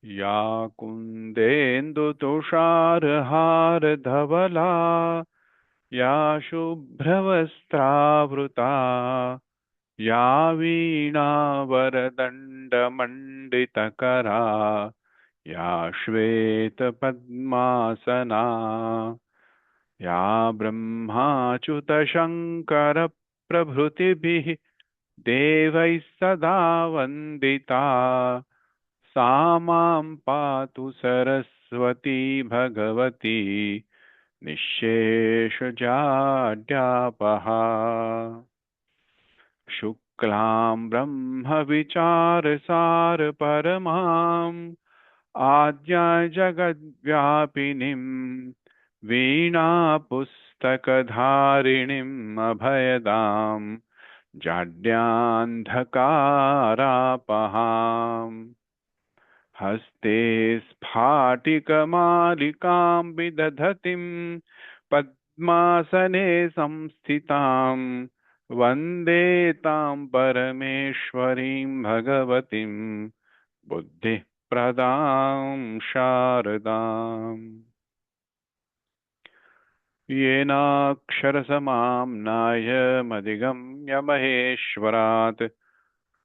या कुन्देन्दुतुषारहारधवला या शुभ्रवस्त्रावृता या वीणावरदण्डमण्डितकरा या श्वेतपद्मासना या ब्रह्माच्युतशङ्करप्रभृतिभिः देवैः सदा वन्दिता सा मां पातु सरस्वती भगवती निःशेषजाड्यापहा। शुक्लां ब्रह्मविचारसारपरमाम् आद्यां जगद्व्यापिनीं वीणापुस्तकधारिणीम् अभयदां जाड्यान्धकारापहाम्। हस्ते स्फाटिकमालिकां विदधतीं पद्मासने संस्थितां वन्दे तां परमेश्वरीं भगवतीं बुद्धिप्रदां शारदाम्। येनाक्षरसमाम्नायमधिगम्य महेश्वरात्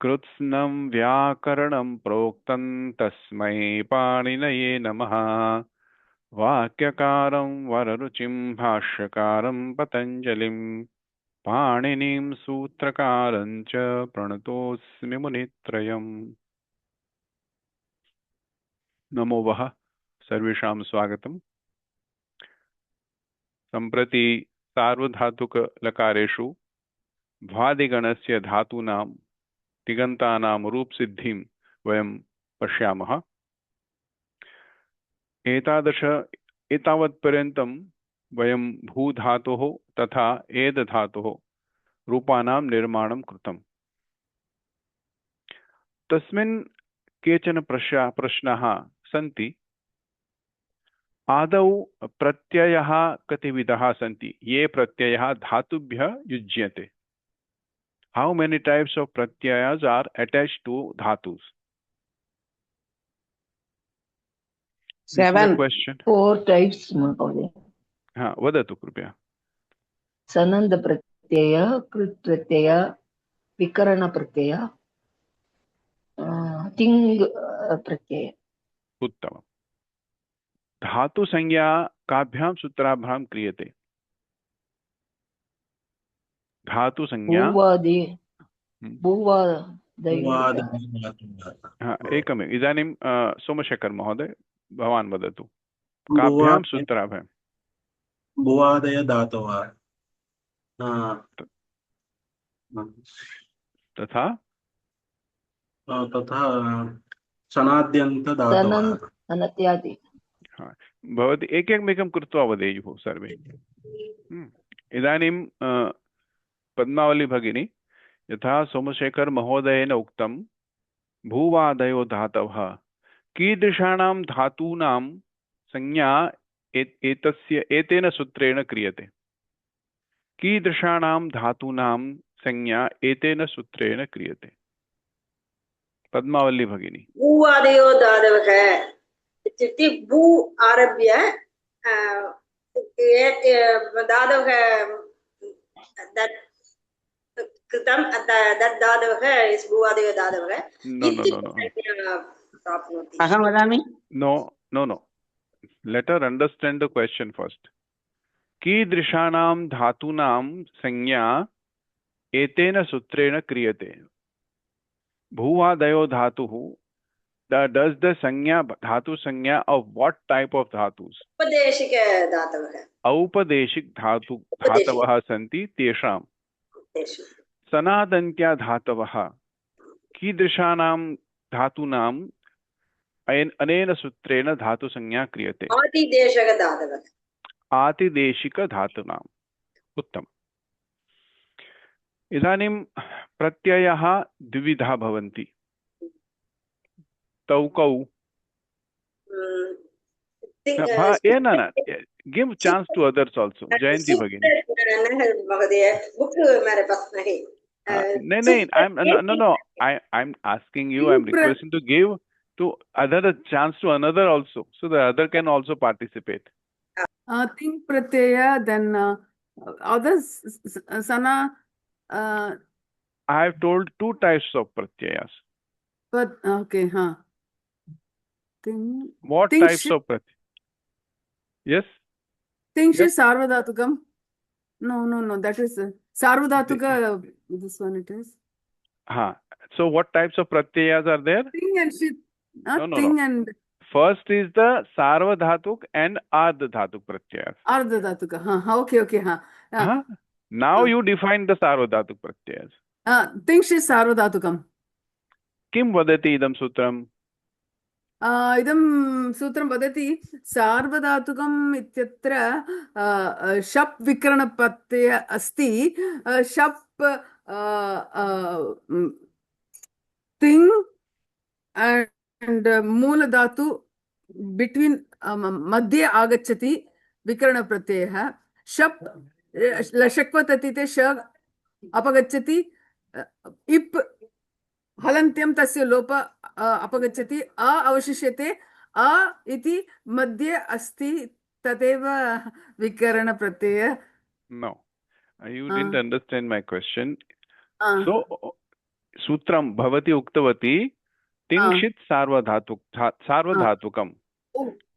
कृत्स्नं व्याकरणं प्रोक्तं तस्मै पाणिनये नमः। वाक्यकारं वररुचिं भाष्यकारं पतञ्जलिं पाणिनिं सूत्रकारं च प्रणतोऽस्मि मुनित्रयम्। नमो वः सर्वेषां स्वागतम्। सम्प्रति सार्वधातुकलकारेषु भ्वादिगणस्य धातूनां तिङन्तानां रूपसिद्धिं वयं पश्यामः। एतावत्पर्यन्तं वयं भूधातोः तथा एदधातोः रूपाणां निर्माणं कृतम्। तस्मिन् केचन प्रश्नाः सन्ति। आदौ प्रत्ययः कतिविधः सन्ति? ये प्रत्ययः धातुभ्यः युज्यते। How many types of pratyayas are attached to dhatus? This is a 7. question. 4 types महोदय। हाँ, वदतु कृपया। सनन्द प्रत्यय, कृत् प्रत्यय, विकरण प्रत्यय, तिङ् प्रत्यय। उत्तमम्। धातु संज्ञा काभ्यां सूत्राभ्यां क्रियते? धातु संज्ञा हाँ, एकमेव। इदानीं सोमशेखर महोदय भवान् वदतु, काभ्यां सूत्राभ्यां? भुवादय धातवः तथा तथा सनाद्यन्त धातवः। अनत्यादि। हाँ, भवती एकमेकं कृत्वा वदेयुः सर्वे। इदानीं पद्मावली भगिनी, यथा सोमशेखर महोदयेन उक्तं भूवादयो धातवः, कीदृशाणां धातूनां संज्ञा एतेन सूत्रेण क्रियते? कीदृशाणां धातूनां संज्ञा एतेन सूत्रेण क्रियते? पद्मावली भगिनी। भूवादयो धातवः इत्युक्ते भू आरभ्य धातवः कृतं तद् धातवः इस् भूवादयो धातवः। अहं वदामि। No. Let her understand the question first. कीदृशानां धातूनां संज्ञा एतेन सूत्रेण क्रियते? भूवादयो धातुः, does the संज्ञा धातु संज्ञा of what type of धातुस्? औपदेशिक धातवः। औपदेशिक धातवः सन्ति, तेषां सनादन्त्या धातवः कीदृशानां धातूनां अनेन सूत्रेण धातु संज्ञा क्रियते? आतिदेशिक धातवः। आतिदेशिक धातूनाम्। उत्तम। इदानीं प्रत्ययः द्विविधः भवन्ति। तौ कौ? Give chance to others also. Jayanti Bhagini. No. I'm asking you. I'm requesting to give to other chance to another also. So the other can also participate. Ting pratyaya, then others, sana, I have told two types of pratyayas. but okay, huh. Ting, What ting types shi, of pratyaya? Yes? ting shi Yes. sarvadhatukam. No, that is sarvadhatuka, this one it is. So what types of pratyayas are there? Ting and shit. No. Ting and First is the sarvadhatuk and ardhadhatuk pratyayas. ardhadhatuka. Okay. Now you define the sarvadhatuk pratyayas. Ting shi sarvadhatukam. Kim vadati idam sutram? इदं सूत्रं वदति सार्वधातुकम् इत्यत्र शप् विकरणप्रत्यय अस्ति शप् तिङ् and muladhatu between मध्ये आगच्छति विकरणप्रत्ययः शप् लशक्वततिते श अपगच्छति इप् हलन्त्यं तस्य लोप अपगच्छति अवशिष्यते इति मध्ये अस्ति तदेव विकरणप्रत्यय. No, you didn't understand my question. So sutram bhavati uktavati tingshit sarvadhatukam.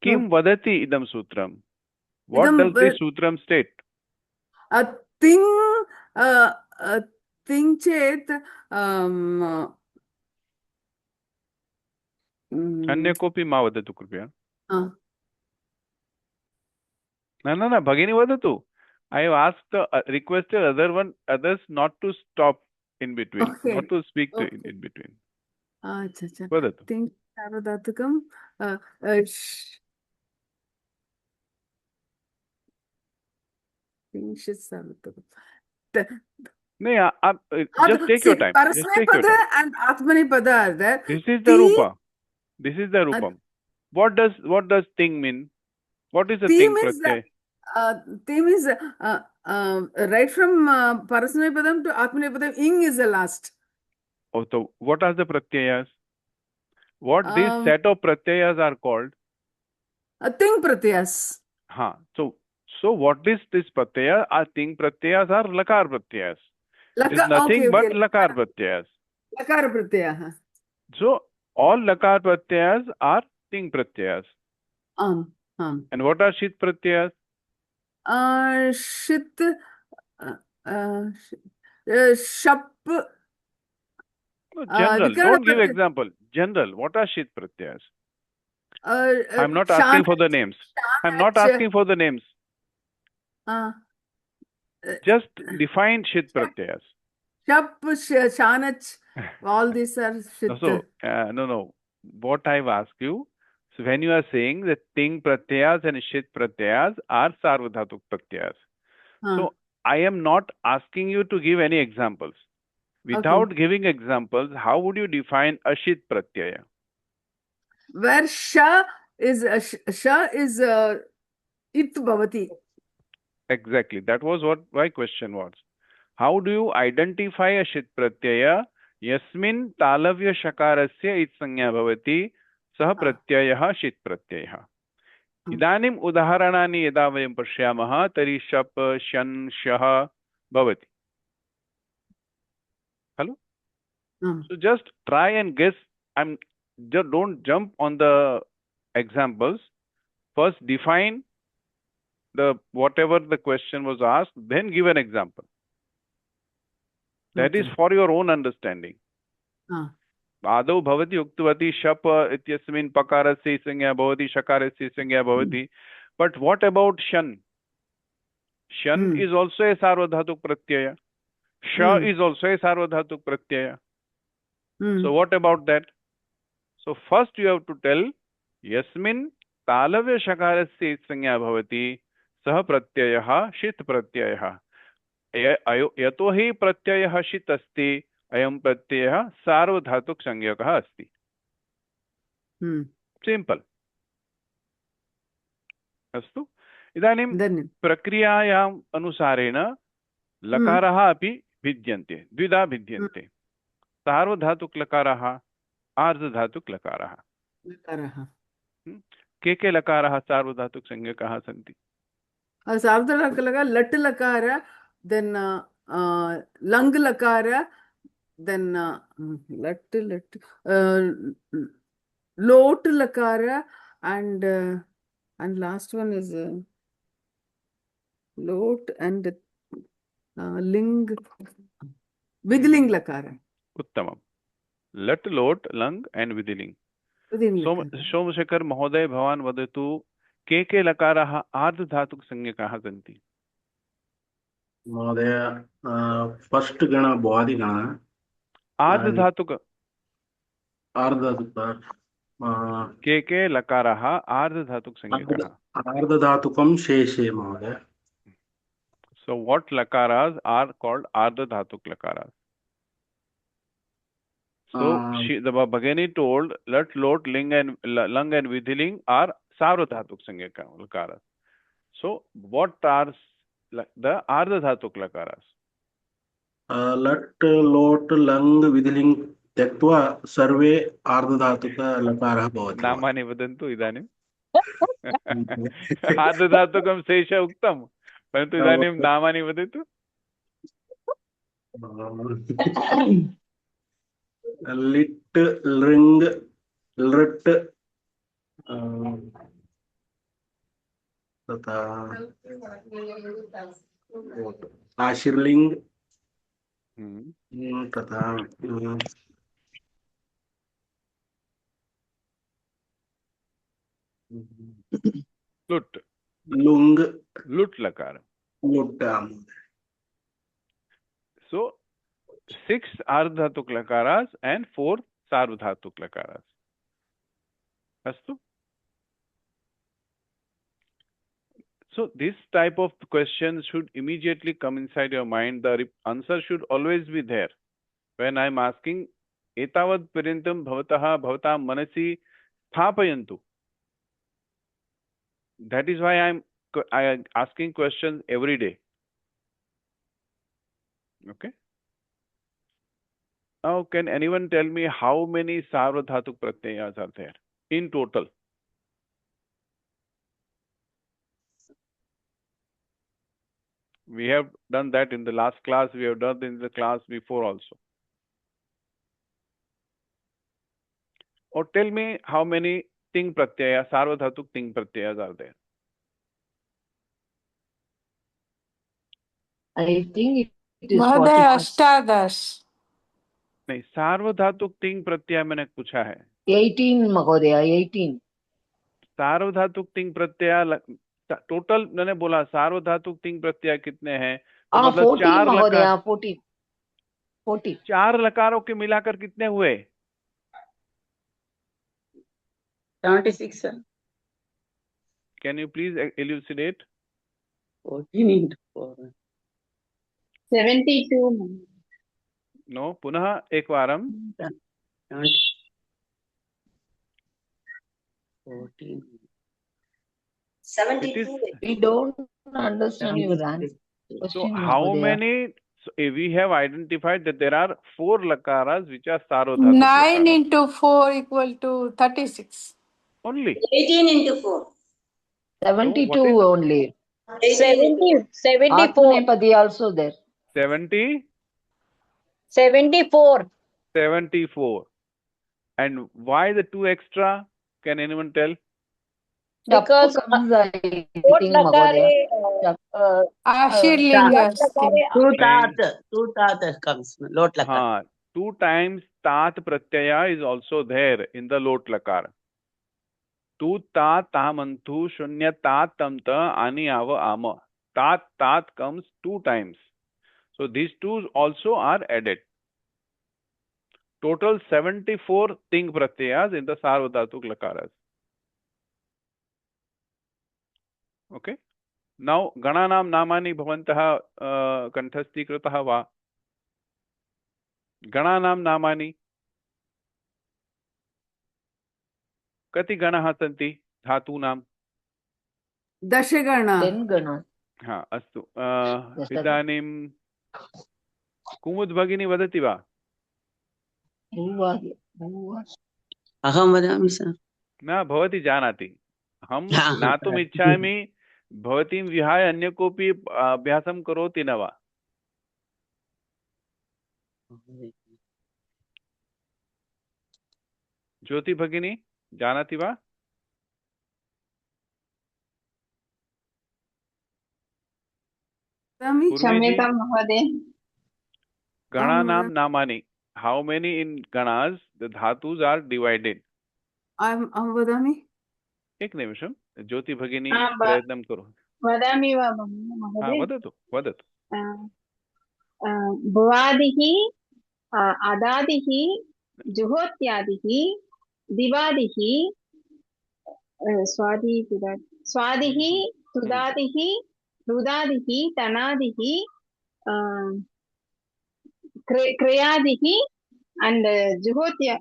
Kim vadati idam sutram? What does this sutram state? Ting chet अन्य कोऽपि मा वदतु कृपया. न भगिनी वदतु. I have asked requested others not to stop in between, not to speak in between. अच्छा वदतु. तिङ् सार्वधातुकं just take your time. Parasmapada and Atmanepada are there. This is the rupa. This is the rupam. What does ting mean? What is the ting pratyay? Ting is right from Parasmapadam to Atmanepadam. Ing is the last. Oh, so what are the pratyayas? What this set of pratyayas are called? Ting pratyayas. So what is this pratyaya? Ting pratyayas are lakar pratyayas. It is nothing but lakar pratyayas. Lakar pratyaya. So all lakar pratyayas are ting pratyayas. And what are shit pratyayas? Shit, shap. General. Don't give example. General. What are shit pratyayas? I'm not asking for the names. I'm not asking for the names. Just define shit pratyayas. Shap, shanach, all these are shit. So, no. What I've asked you, so when you are saying that ting pratyayas and shit pratyayas are sarvadhatuk pratyayas. So, I am not asking you to give any examples. Without giving examples, how would you define a shit pratyaya? Where sha is it bhavati. Exactly. That was what my question was. How do you identify a shit pratyaya? Yasmin talavya shakarasya it sanya bhavati sah pratyayah shit pratyayah. Idanim udaharanani yada vayam pashyamah tari shap shan shah bhavati. Hello? So just try and guess. Don't jump on the examples. First define whatever the question was asked, then give an example. That is for your own understanding. Adau bhavati uktavati shap ityasmin pakarasya sanya bhavati shakarasya sanya bhavati. But what about shan? Shan is also a sarvadhatuk pratyaya. Sha is also a sarvadhatuk pratyaya. So what about that? So first you have to tell yasmin talavya shakarasya sanya bhavati sah pratyayah shit pratyayah. Yato hi pratyayah shit asti ayam pratyayah sarvadhatuk sangyakah asti. Simple. Astu. Idanim प्रक्रियायाम् अनुसारेण लकारः अपि भिद्यन्ते द्विधा भिद्यन्ते सार्वधातुक लकारः आर्धधातुक लकारः लकारः के लकाराः सार्वधातुकसंज्ञकाः सन्ति? सार्वधातुकलकार लट् लकार then लङ् लकार then लट् लोट् लकार and last one is लोट् and लिङ् विधिलिङ् लकार. उत्तमं. लट् लोट् लङ् एंड विधिलिङ्. सोमशेखर महोदय भवान् वदतु के लकाराः आर्धधातुकसंज्ञकाः सन्ति? महोदय फर्स्ट गण भुवादिगण आर्धधातुक आर्धधातुक के लकाराः आर्धधातुकसंज्ञकाः. आर्धधातुकं शेषे महोदय. So what lakaras are called ardhadhatuk lakaras? So the Bhagini told lat, lot, ling and lung and vidhiling are sarvadhatuk sangeka lakaras. So what are the ardhadhatuk lakaras? लट् लोट् लङ् विधिलिङ् त्यक्त्वा सर्वे आर्धधातुक लकारः भवति. नामानि वदन्तु इदानीं. आर्धधातुकं शेष उक्तं परन्तु इदानीं नामानि वदतु. लिट् लृङ् लृट् तथा आशीर्लिङ् तथा लुट् लुङ् लुट् लकार. लुट्. So 6 ardhatuk lakaras and 4 sarvadhatuk lakaras. Astu? So this type of questions should immediately come inside your mind. The answer should always be there. When I am asking etavad parintam bhavatam manasi sthapayantu. That is why I am asking questions every day. Okay. Now, can anyone tell me how many sarvadhatuk pratyayas are there in total? We have done that in the last class. We have done in the class before also. Or tell me how many ting pratyaya, sarvadhatuk ting pratyayas are there? I think it is महोदय 40. अष्टादश. नहीं, सार्वधातुक तिंग प्रत्यय मैंने पूछा है. 18 महोदय 18. सार्वधातुक तिंग प्रत्यय total मैंने बोला सार्वधातुक तिंग प्रत्यय कितने हैं? तो मतलब 40 4 महोदय लकार 40. 4 लकारों के मिलाकर कितने हुए? 76 sir. Can you please elucidate? 14 into 4. 72. No, पुनः एक warm. 14. 72. We don't understand your answer. So how many? So we have identified that there are 4 lakaras which are sarvadhatuk 9 lakaras. into 4 equal to 36. Only 18 into 4. 72 So what is- only. 74. Atmanepadi also there. 70, 74. 74. And why the 2 extra? Can anyone tell? Because comes, I think, Mahodaya. Ashirlinga. Two tat comes. Lot lakar. हाँ, 2 times tat pratyaya is also there in the lot lakar. Tu tat tamantu shunya tat tamta ani ava ama. Tat comes 2 times. So these 2 also are added. Total 74 ting pratyayas in the sarvadhatuk lakaras. Okay. Now gananam namani bhavantah kanthasthikritah va. Gananam namani कति गणाः सन्ति धातूनां? दशगण. 10 गण. हाँ, अस्तु. इदानीं कुमुद् भगिनी वदति वा? अहं वदामि सर. न भवती जानाति हम ज्ञातुम् इच्छामि भवतीं विहाय अन्य कोऽपि अभ्यासं करोति न वा? ज्योति भगिनी जानाति वा? क्षम्यतां महोदय। गणानां नामानि. How many in ganas the dhatus are divided? वदामि। एक निमिषं ज्योति भगिनी प्रयत्नं करो। वदामि वा महोदय? वदतु वदतु। भुवादिः, अदादिः, जुहोत्यादिः, दिवादिः, स्वादिः, तुदादिः, रुदादिः, तनादिः, क्रियादिः, and जुहोत्या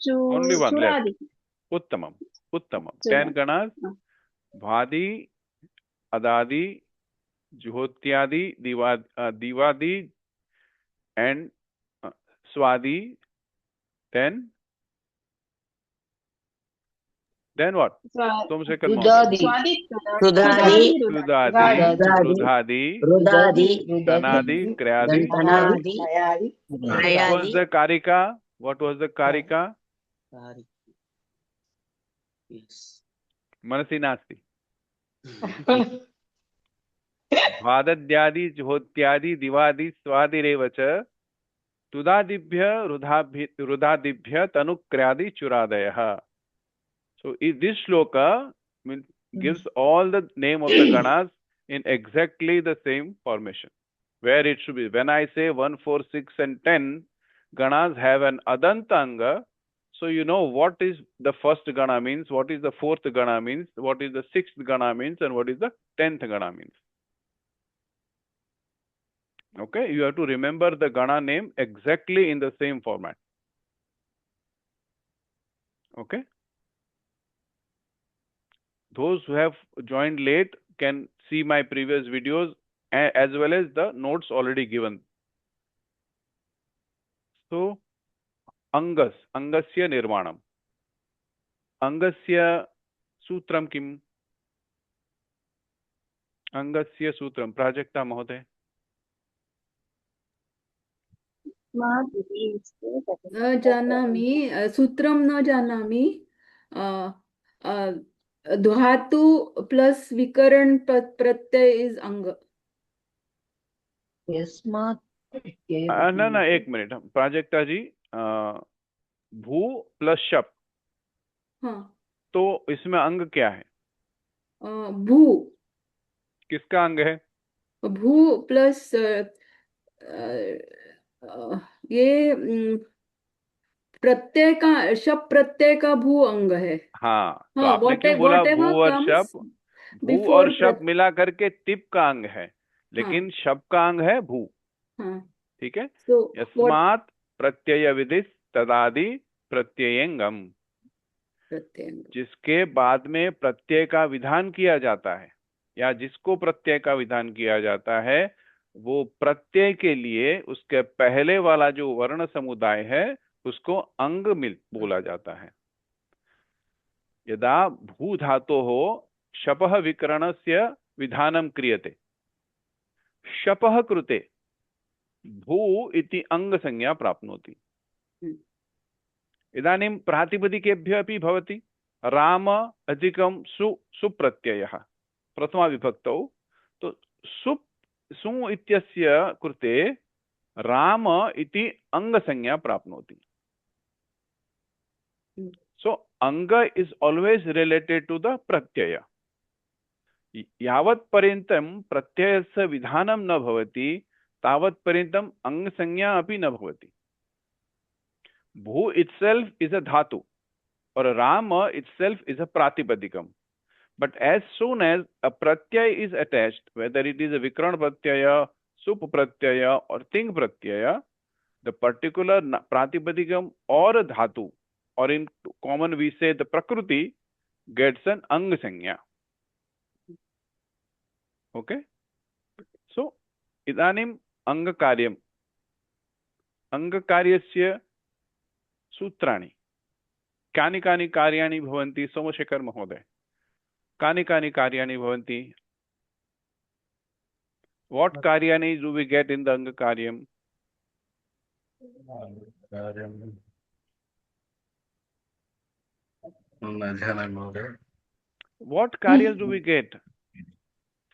Only one left. चुरादिः। उत्तमम् उत्तमम्। 10 ganas. भादि, अदादि, जुहोत्यादि, दिवादि and swadi. Then what? Somashekar महोदय। रुदादि, रुधादि, तनादि, क्रियादि। What was the karika? What was the karika? मनसि नास्ति। भादद्यादि, जुहोत्यादि, दिवादि, स्वादिरेव च तुदादिभ्य रुदादिभ्य तनुक्रियादि चुरादयः. So this shloka gives all the name of the ganas in exactly the same formation where it should be. When I say 1, 4, 6 and 10 ganas have an adanta anga, so you know what is the first gana means, what is the fourth gana means, what is the sixth gana means, and what is the 10th gana means. Okay, you have to remember the gana name exactly in the same format. Okay. Those who have joined late can see my previous videos as well as the notes already given. So, angasya nirmanam. Angasya sutram kim? Angasya sutram. Prajakta Mahoday. न जानामि, सूत्रं न जानामि। धातु plus विकरण Pratyaya is अंग। यस्मात् न एक मिनट प्राजक्ता जी, भू प्लस शप। हाँ, तो इसमें अंग क्या है? भू। किसका अंग है? भू प्लस ये प्रत्यय का, शप प्रत्यय का भू अंग है। हाँ, तो आपने क्यों बोला भू और शप? भू और शप मिला करके तिप का अंग है, लेकिन शप का अंग है भू। ठीक है। यस्मात् प्रत्यय विधिस् तदादि प्रत्ययंगम। जिसके बाद में प्रत्यय का विधान किया जाता है या जिसको प्रत्यय का विधान किया जाता है, वो प्रत्यय के लिए उसके पहले वाला जो वर्ण समुदाय है उसको अंग बोला जाता है। यदा भू धातो हो शपः विकरणस्य विधानं क्रियते, शपः कृते भू इति अंग संज्ञा प्राप्नोति। इदानीं प्रातिपदिकेभ्यः अपि भवति राम अधिकं सुप्रत्ययः प्रथमा विभक्तौ, तो सु इत्यस्य कृते राम इति अंग संज्ञा प्राप्नोति। So anga is always related to the pratyaya. यावत् पर्यन्तं प्रत्ययस्य विधानं न भवति तावत् पर्यन्तं अंग संज्ञा अपि न भवति। भू itself is a dhatu or rama itself is a pratipadikam, but as soon as a pratyaya is attached, whether it is a vikarana pratyaya, sup pratyaya or ting pratyaya, the particular pratipadikam or a dhatu, or in common we say the prakriti, gets an ang sanya. Okay, so idanim anga karyasya sutrani. कानि कानि कार्याणि भवन्ति सोमशेखर महोदय, कानि कानि कार्याणि भवन्ति? What karyani do we get in the anga karyam? What karyas do we get?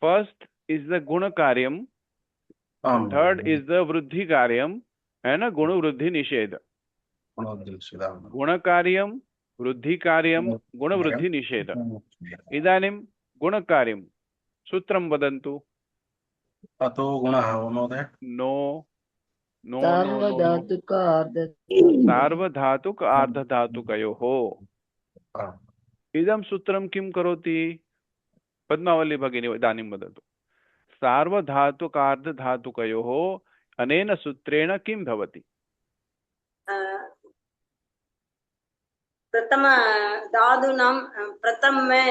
First is the guna karyam, third is the vruddhi karyam, and a guna vruddhi nisheda. Guna karyam, vruddhi karyam, guna vruddhi nisheda. Idanim guna karyam. Sutram vadantu. अतो गुणः महोदय। No. सार्वधातुक सार्वधातुक आर्धधातुकयोः। इदं सूत्रं किं करोति? पद्मावली भगिनी इदानीं वदतु। सार्वधातुक आर्धधातुकयोः अनेन सूत्रेण किं भवति? प्रथम धातूनां प्रथमे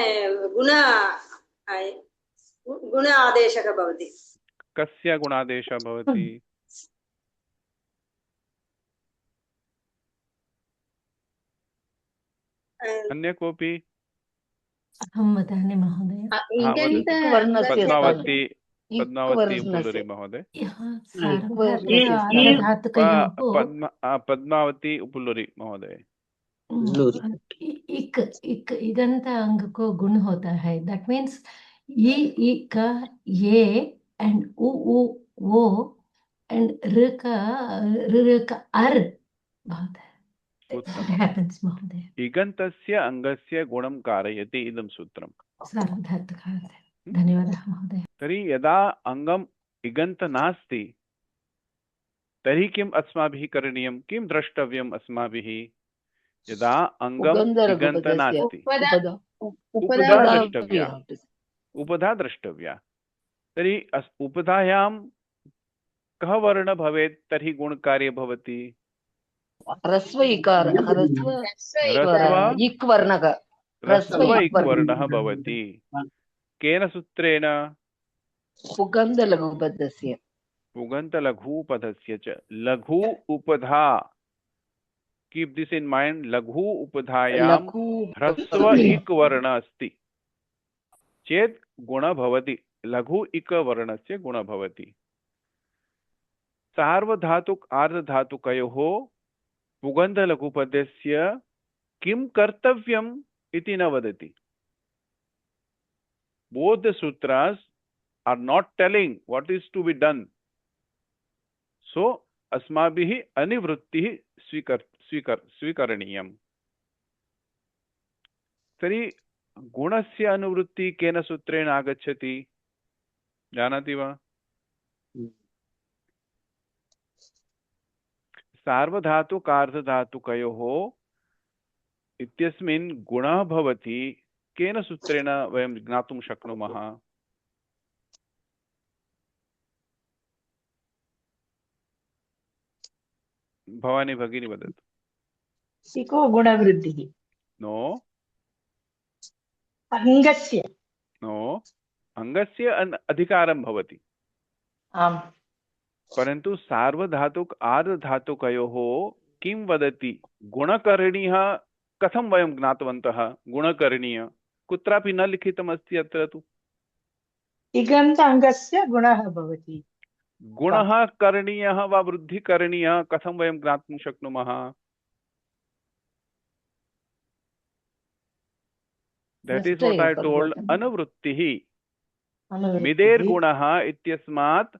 गुण आदेशः भवति। कस्य गुणादेशः भवति? अन्य कोऽपि? अहं वदामि महोदय। पद्मावती उपुलुरि महोदय। पद्मावती उपुलुरि महोदय। इक इगंत अंग को गुण होता है। दैट मीन्स ई का ये एंड उ वो एंड र का अर बहुत है। happens महोदय। इगन्तस्य अङ्गस्य गुणं कारयति इदं सूत्रम्। धन्यवादः महोदय। तर्हि यदा अङ्गम् इगन्त नास्ति तर्हि किम् अस्माभिः करणीयं? किं द्रष्टव्यम् अस्माभिः? यदा अङ्गम् इगन्त नास्ति उपधा द्रष्टव्या। उपधा द्रष्टव्या। तर्हि उपधायां कः वर्णः भवेत् तर्हि गुणकार्ये भवति? ह्रस्व इकार इक् वर्णः भवति। केन सूत्रेण? पुगन्धलघुपदस्य। पुगन्धलघुपदस्य च लघु उपधा। Keep this in mind. लघु उपधायां ह्रस्व इक् वर्ण अस्ति चेत् गुण भवति। लघु इक् वर्णस्य गुण भवति। सार्वधातुक आर्धधातुकयोः पुगन्धलघुपदस्य किं कर्तव्यम् इति न वदति। Both the sutras are not telling what is to be done. So अस्माभिः अनिवृत्तिः स्वीकरणीयम्। तर्हि गुणस्य अनुवृत्तिः केन सूत्रेण आगच्छति? जानाति वा? सार्वधातुक आर्धधातुकयोः इत्यस्मिन् गुणः भवति। केन सूत्रेण वयं ज्ञातुं शक्नुमः? भवानी भगिनी वदतु। इको गुणवृद्धिः। नो अङ्गस्य। नो अङ्गस्य अधिकारं भवति। आम्। परन्तु सार्वधातुक आर्धधातुकयोः किं वदति? गुणकरणीयः कथं वयं ज्ञातवन्तः? गुणकरणीय कुत्रापि न लिखितमस्ति अत्र तु। इगन्त अङ्गस्य गुणः भवति। गुणः करणीयः वा वृद्धिकरणीयः कथं वयं ज्ञातुं शक्नुमः? That is what I told. अनुवृत्तिः। मिदेर् गुणः इत्यस्मात्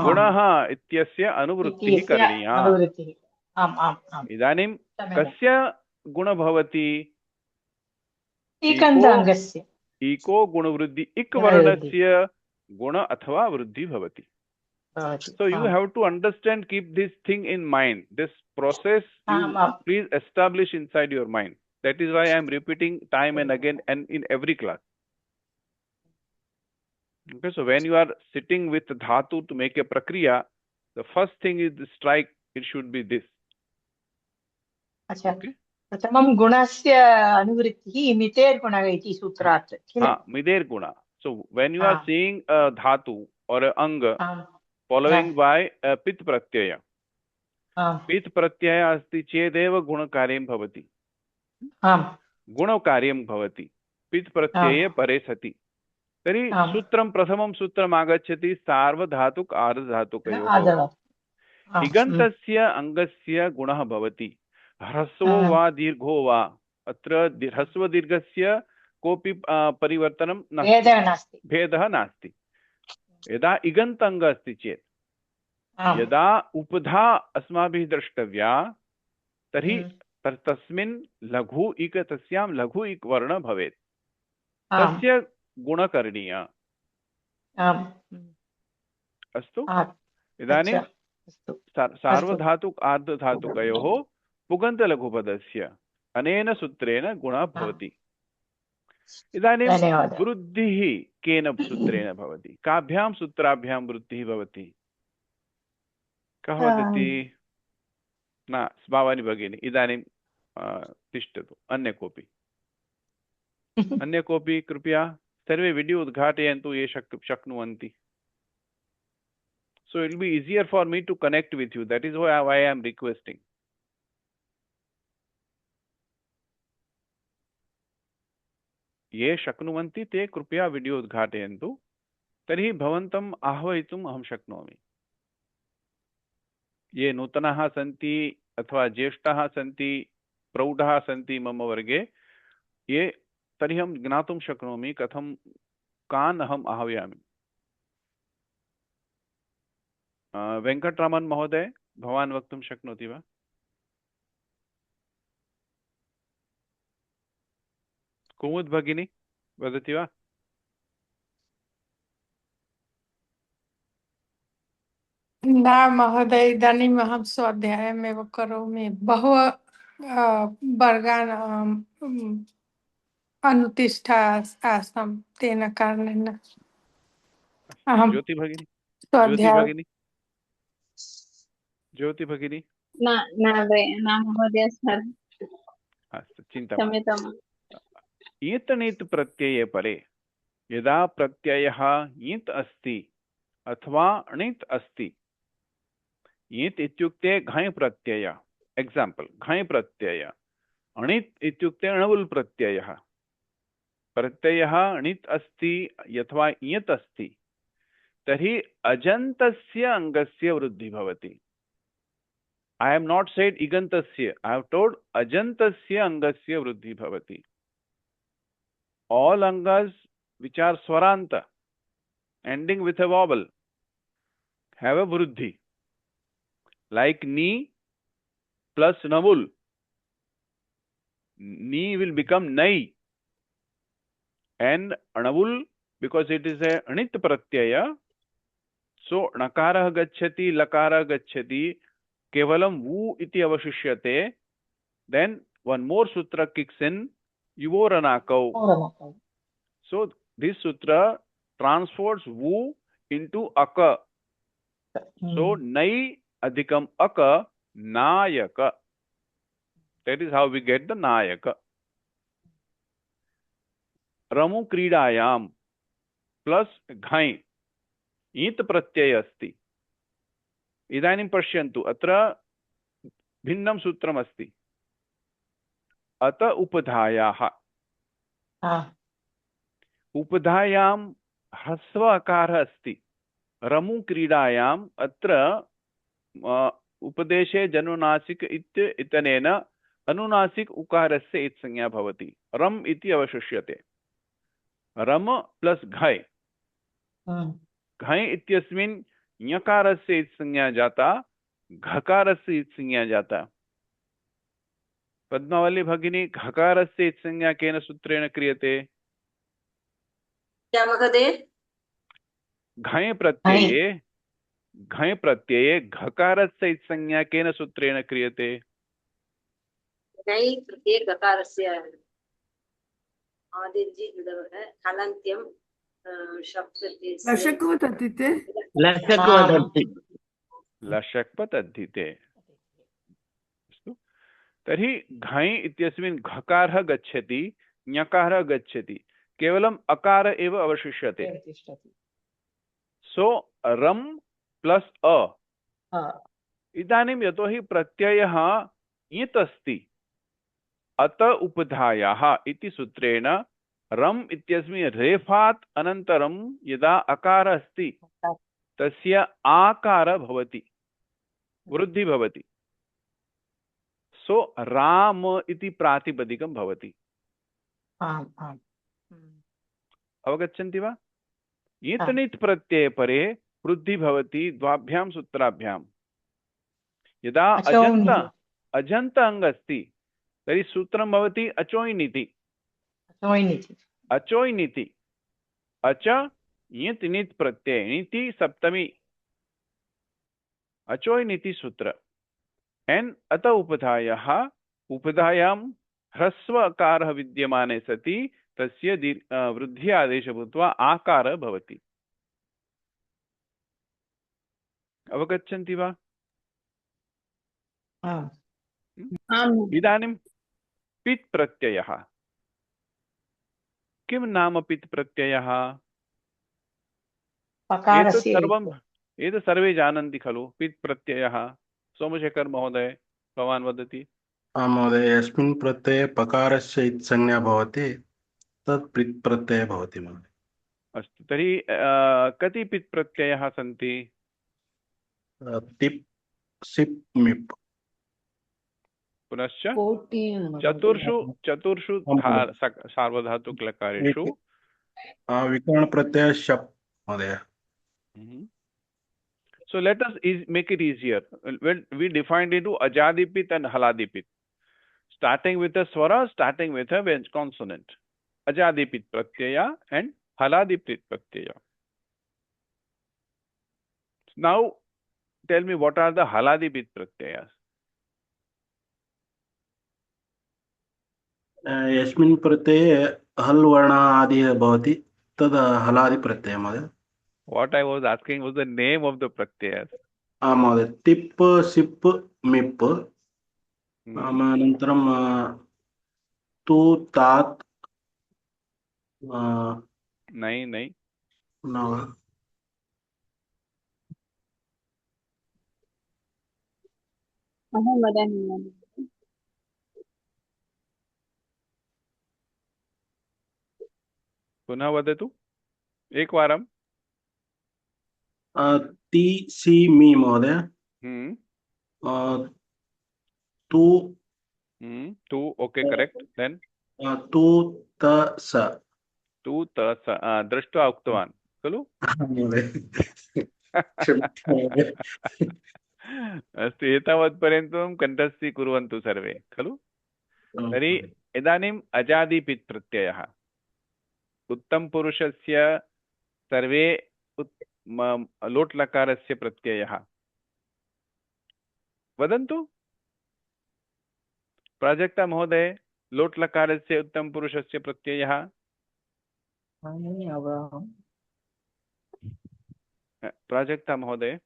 गुणः इत्यस्य अनुवृत्तिः करणीया। इदानीं कस्य गुण भवति? इको गुणवृद्धि इक् वर्णस्य गुण अथवा वृद्धि भवति। So you have to understand, keep this thing in mind. This process you please establish inside your mind. That is why I am repeating time and again and in every class. Okay, so when you are sitting with dhatu to make a prakriya, the first thing is the strike. It should be this. Okay. प्रथमं गुणस्य अनुवृत्तिः मितेर् गुणः इति सूत्रात्। मिदेर् गुण. So when you are seeing a dhatu or a anga following by a pit pratyaya, pit pratyaya asti chedev गुणकार्यं भवति। आम् गुणकार्यं भवति पित् प्रत्यये परे सति। तर्हि आम् सूत्रं प्रथमं सूत्रम् आगच्छति सार्वधातुक आर्धधातुकयोः। आदव आम् इगन्तस्य अङ्गस्य गुणः भवति ह्रस्वो वा दीर्घो वा। अत्र ह्रस्वदीर्घस्य कोऽपि परिवर्तनं नास्ति, भेदः नास्ति। यदा इगन्त अङ्ग अस्ति चेत्, यदा उपधा अस्माभिः द्रष्टव्या तर्हि तस्मिन् लघु इक, तस्यां लघु इक् वर्णः भवेत्, तस्य गुणकरणीय। अस्तु, इदानीं सार्वधातुक आर्धधातुकयोः पुगन्तलघुपदस्य अनेन सूत्रेण गुणः भवति। इदानीं वृद्धिः केन सूत्रेण भवति? काभ्यां सूत्राभ्यां वृद्धिः भवति? कः वदति? न, भवानी भगिनी इदानीं तिष्ठतु। अन्य कोऽपि? अन्य कोऽपि? कृपया सर्वे वीडियो उद्घाटयन्तु ये शक्नुवन्ति। So it will be easier for me to connect with you. That is why I am requesting. ये शक्नुवन्ति ते कृपया वीडियो उद्घाटयन्तु, तर्हि भवन्तम् आह्वयितुम् अहं शक्नोमि। ये नूतनाः सन्ति अथवा ज्येष्ठाः सन्ति, प्रौढाः सन्ति मम वर्गे, ये तर्हि अहं ज्ञातुं शक्नोमि कथं कान् अहम् आह्वयामि। वेङ्कटरामन् महोदय, भवान् वक्तुं शक्नोति वा? कुमुद् भगिनी वदति वा? न महोदय, इदानीम् अहं स्वाध्यायमेव करोमि। बहवः वर्गान् अनुतिष्ठा आसम्, तेन कारणेन अहं ज्योति भगिनी, स्वाध्याय ज्योति भगिनी। न महोदय सर, अस्तु, चिन्ता क्षम्यताम्। ईत् णित् प्रत्यये परे यदा प्रत्ययः ईत् अस्ति अथवा णित् अस्ति, ईत् इत्युक्ते घञ् प्रत्यय, एक्साम्पल् घञ् प्रत्यय, णित् इत्युक्ते णवुल् प्रत्ययः। प्रत्ययः णित् अस्ति अथवा ईत् अस्ति तर्हि अजन्तस्य अङ्गस्य वृद्धिः भवति। I am not said igantasya, I have told ajantasya angasya vruddhi bhavati. All angas which are swaranta, ending with a vowel, have a vruddhi. Like ni plus navul, ni will become nai, and navul, because it is a anit pratyaya, so nakarah gacchati, lakarah gacchati, केवलम वू इति अवशिष्यते, then one more sutra kicks in, yuvoranakau. So this sutra transfers woo into aka. So nai adhikam aka nayaka. That is how we get the nayaka. Ramu kridayam plus घञ् ईत् प्रत्यय अस्ति। इदानीं पश्यन्तु, अत्र भिन्नं सूत्रमस्ति। अत उपधायाः, उपधायां ह्रस्व अकारः अस्ति। रमु क्रीडायाम् अत्र उपदेशे जनुनासिक इत्यनेन अनुनासिक उकारस्य इत्संज्ञा भवति। रम् इति अवशिष्यते। रम प्लस् घञ्, घञ् इत्यस्मिन् ञकारस्य इत्संज्ञा जाता, घकारस्य इत्संज्ञा जाता। पद्मावली भगिनी, घकारस्य इत्संज्ञा केन सूत्रेण क्रियते? क्या महोदय? घञ् प्रत्यये घकारस्य इत्संज्ञा केन सूत्रेण क्रियते? घञ् प्रत्यये घकारस्य आदिर्जि जुडवः हलन्त्यं लशक्वत् अतिते, लशक्वत् अद्धिते। तर्हि घञ् इत्यस्मिन् घकारः गच्छति, ञकारः गच्छति, केवलम् अकार एव अवशिष्यते। सो रम् प्लस् अ। इदानीं यतोहि प्रत्ययः ईत् अस्ति, अत उपधायाः इति सूत्रेण रम् इत्यस्मिन् रेफात् अनन्तरं यदा अकार अस्ति तस्य आकार भवति, वृद्धि भवति। सो राम इति प्रातिपदिकं भवति। आम् आम् अवगच्छन्ति वा? इतनित् प्रत्यये परे वृद्धि भवति द्वाभ्यां सूत्राभ्यां। यदा अजन्त अङ्ग अस्ति तर्हि सूत्रं भवति अचोइनिति। अचोइनिति अच इत् नित् प्रत्यय नीति सप्तमी अचोइनिति सूत्र। एन् अत उपधायाः उपधायां ह्रस्व अकारः विद्यमाने सति तस्य वृद्धि आदेश भूत्वा आकार भवति। अवगच्छन्ति वा? इदानीं पित् प्रत्ययः। किं नाम पित् प्रत्ययः? एतत् सर्वे जानन्ति खलु पित् प्रत्ययः। सोमशेखर महोदय भवान् वदति। आं महोदय, यस्मिन् प्रत्यये पकारस्य इत्संज्ञा भवति तत् पित् प्रत्ययः भवति महोदय। अस्तु, तर्हि कति पित् प्रत्ययाः सन्ति? तिप् सिप् मिप्। पुनश्च चतुर्षु सार्वधातुक लकारेषु विकर्ण प्रत्यय शप् महोदय। So let us make it easier. We defined into ajadipit and haladipit, starting with a swara, starting with a consonant. Ajadipit pratyaya and haladipit pratyaya. Now tell me, what are the haladipit pratyayas? यस्मिन् प्रत्यये हल् वर्ण आदि भवति तद् हलादि प्रत्ययः महोदय। What I was asking was the name of the pratyayas. आं महोदय, तिप् सिप् मिप्, अनन्तरं तु तात् नहीं पुनः वदतु एकवारं। ति सि मि महोदय। तु ओके करेक्ट। देन तु त स। तु त स दृष्ट्वा उक्तवान् खलु? अस्तु, एतावत्पर्यन्तं कण्ठस्थीकुर्वन्तु सर्वे खलु? तर्हि इदानीम् अजादिपित् प्रत्ययः उत्तमपुरुषस्य सर्वे लोट् लकारस्य प्रत्ययः। वदन्तु प्राजक्ता महोदय, लोट् लकारस्य उत्तमपुरुषस्य प्रत्ययः। प्राजक्ता महोदय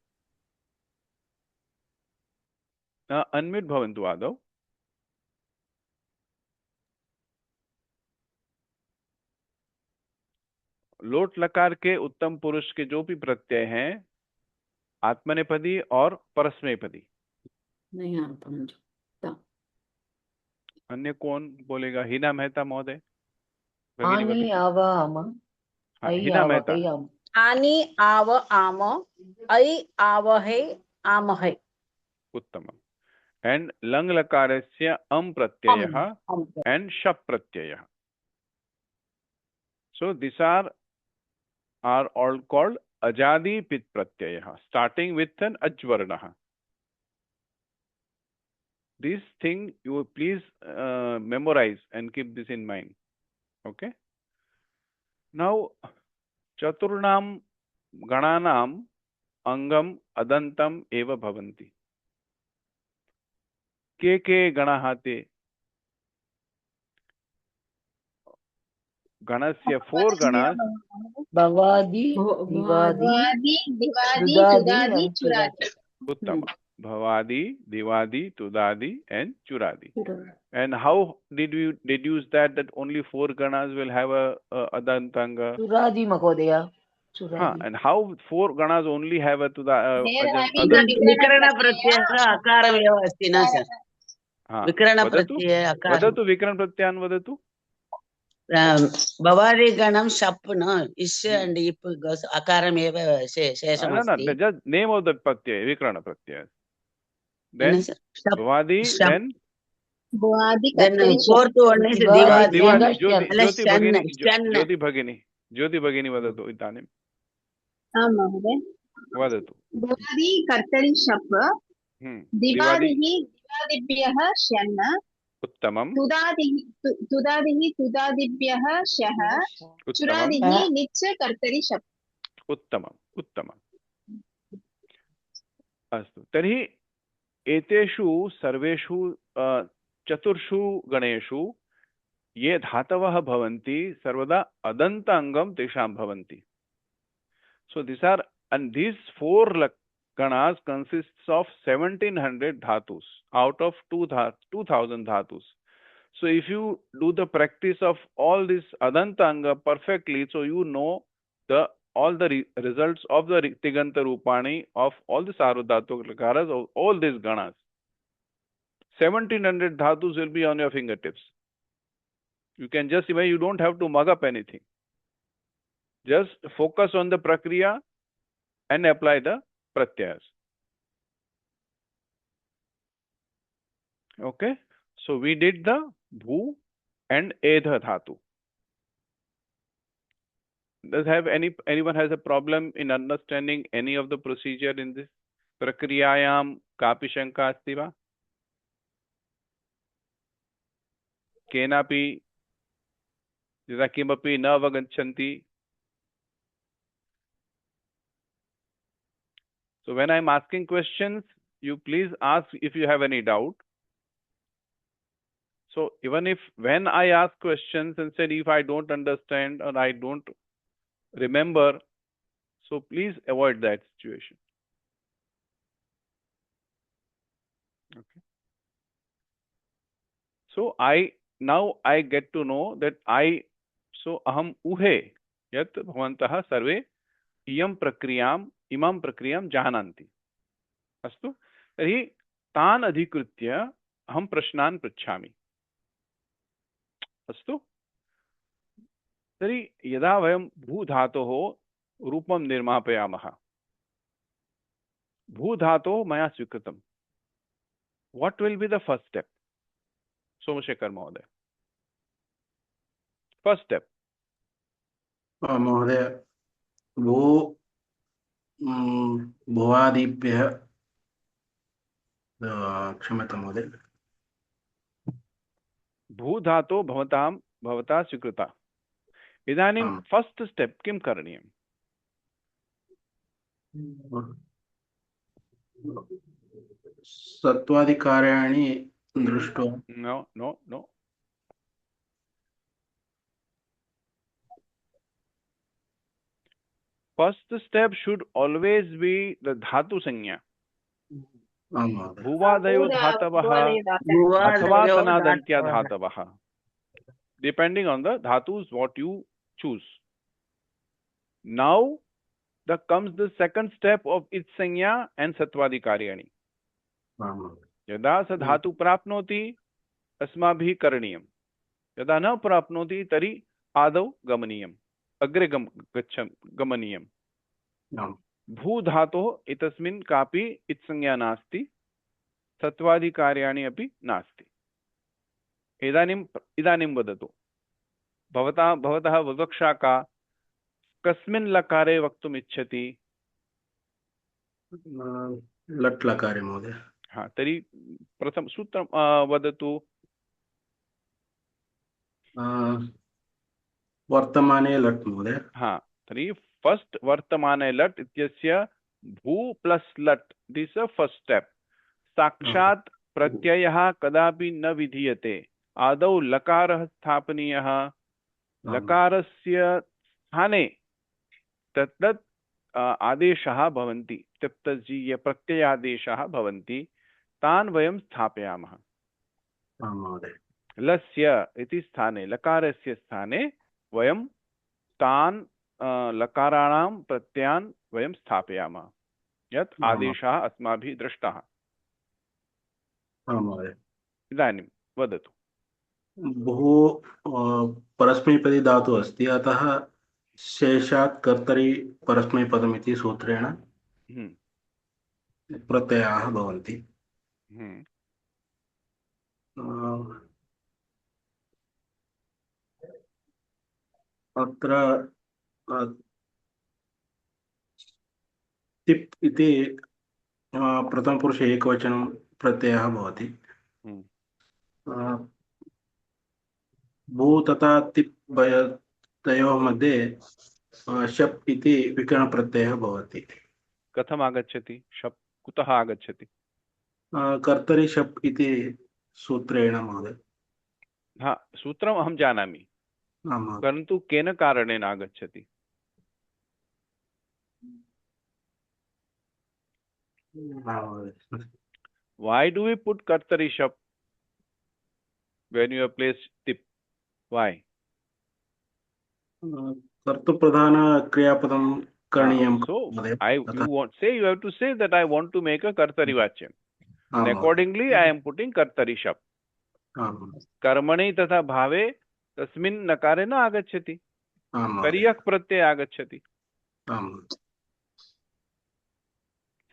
अनम्यूट भवन्तु आदौ। लोट लकार के उत्तम पुरुष के जो भी प्रत्यय हैं आत्मनेपदी और परस्मैपदी। नहीं आता। अन्य कौन बोलेगा? हिना मेहता महोदय। आनी आव आम हिना मेहता। आनी आव आम ऐ आव है आम है। उत्तमम्। एंड लंग लकारस्य अम प्रत्ययः एंड शप् प्रत्ययः। So these are all called ajadi pit pratyayah, starting with an ajvarnah. This thing you please memorize and keep this in mind. Okay. Now chaturnam gananam angam adantam eva bhavanti. के गणाः ते? गणस्य 4 गणाः भवादि दिवादि चुरादि। उत्तम। भवादि, दिवादि, तुदादि and churadi. And how did we deduce that only 4 ganas will have a adantanga? चुरादि महोदय। And how 4 ganas only have a विकरण प्रत्ययः अकारमेव अस्ति न sir? हाँ विकरण वदतु प्रत्यय अकार वदतु विकरण प्रत्ययान् वदतु भवादिगणं शप् न is and इप् goes अकारमेव शेषमस्ति just name of the pratyay vikarana pratyay then Yes, sir. Shap, bhavadi shap. then भुवादि Then कर्तरि शप् fourth one is Divadi. divadi. Divadi Shan. Jyoti Bhagini vadatu idanim आं महोदय vadatu भुवादि कर्तरि शप् Divadi दिवादिः दिवादिभ्यः शन् उत्तमम् तुदादिः तुदादिभ्यः शः उत्तमम् चुरादिः निच् कर्तरि शप् उत्तमम् उत्तमम् अस्तु तर्हि एतेषु सर्वेषु चतुर्षु गणेषु ये धातवः भवन्ति सर्वदा अदन्त अंगम तेषां भवन्ति so these four ganas consists of 1700 dhatus out of 2000 dhatus. So if you do the practice of all this adanta anga perfectly, so you know all the results of the tiganta rupani of all the sarvadhatu lakaras of all these ganas. 1700 dhatus will be on your fingertips. You can just imagine, you don't have to mug up anything. Just focus on the prakriya and apply the pratyayas. Okay, so we did the bhu and edha dhatu. Does anyone has a problem in understanding any of the procedure in this prakriyayam? Kapi shanka asti va? Kenapi yada kimapi na avaganchanti. So when I'm asking questions, you please ask if you have any doubt. So even if when I ask questions and said if I don't understand or I don't remember, so please avoid that situation. Okay. So now I get to know that so aham uhe yat bhavantah sarve imam prakriyam jananti. Astu tarhi tan adhikritya aham prashnan pृच्छामि. अस्तु तर्हि यदा वयं भूधातोः रूपं निर्मापयामः भूधातोः मया स्वीकृतं what will be the first step Somashekar महोदय first step महोदय भुवादिभ्यः क्षम्यतां महोदय भूधातो भवता स्वीकृता इदानीं फर्स्ट स्टेप किं करणीयम् सत्वादिकार्याणि दृष्ट्वा no first step should always be the dhatu sanya भुवादयो धातवः अथवा तनादन्त्या धातवः depending on the dhatus what you choose. Now comes the second step of itsanya and satvadi karyani. यदा स धातु प्राप्नोति अस्माभिः करणीयम् यदा न प्राप्नोति तर्हि आदौ गमनीयम् अग्रे गमनीयम् भूधातोः इतस्मिन् कापि इत्संज्ञा नास्ति सत्वादि कार्याणि अपि नास्ति इदानीं वदतु भवतः विवक्षा का कस्मिन् लकारे वक्तुम् इच्छति लट् लकारे महोदय हाँ तर्हि प्रथम सूत्रं वदतु वर्तमाने लट् महोदय हाँ तर्हि फर्स्ट वर्तमाने लट् इत्यस्य भू प्लस लट् दिस फर्स्ट स्टेप साक्षात् प्रत्ययः कदापि न विधीयते आदौ लकारः स्थापनीयः लकारस्य स्थाने तत् आदेशः भवन्ति तप्तजीय प्रत्ययादेशः भवन्ति तान् वयं स्थापयामः लस्य इति स्थाने लकारस्य स्थाने वयं तान् लकाराणां प्रत्ययान् वयं स्थापयामः यत् आदेशः अस्माभिः दृष्टः इदानीं वदतु। बहु परस्मैपदी धातु अस्ति, अतः शेषात् कर्तरि परस्मैपदमिति सूत्रेण प्रत्ययाः भवन्ति। अत्र तिप् इति प्रथमपुरुषे एकवचनं प्रत्ययः भवति। भू तथा तिप् तयोः मध्ये शप् इति विकरणप्रत्ययः भवति। कथम् आगच्छति? शप् कुतः आगच्छति? कर्तरि शप् इति सूत्रेण महोदय। हाँ, सूत्रम् अहं जानामि, परन्तु केन कारणेन आगच्छति? Why do we put kartari shap when you have placed tip? Why? कर्तृप्रधान क्रियापदं करणीयं। So you have to say that I want to make a kartari vachyam, and accordingly I am putting kartari shap. कर्मणि तथा भावे तस्मिन् नकारे न आगच्छति, कर्यक् प्रत्यय आगच्छति।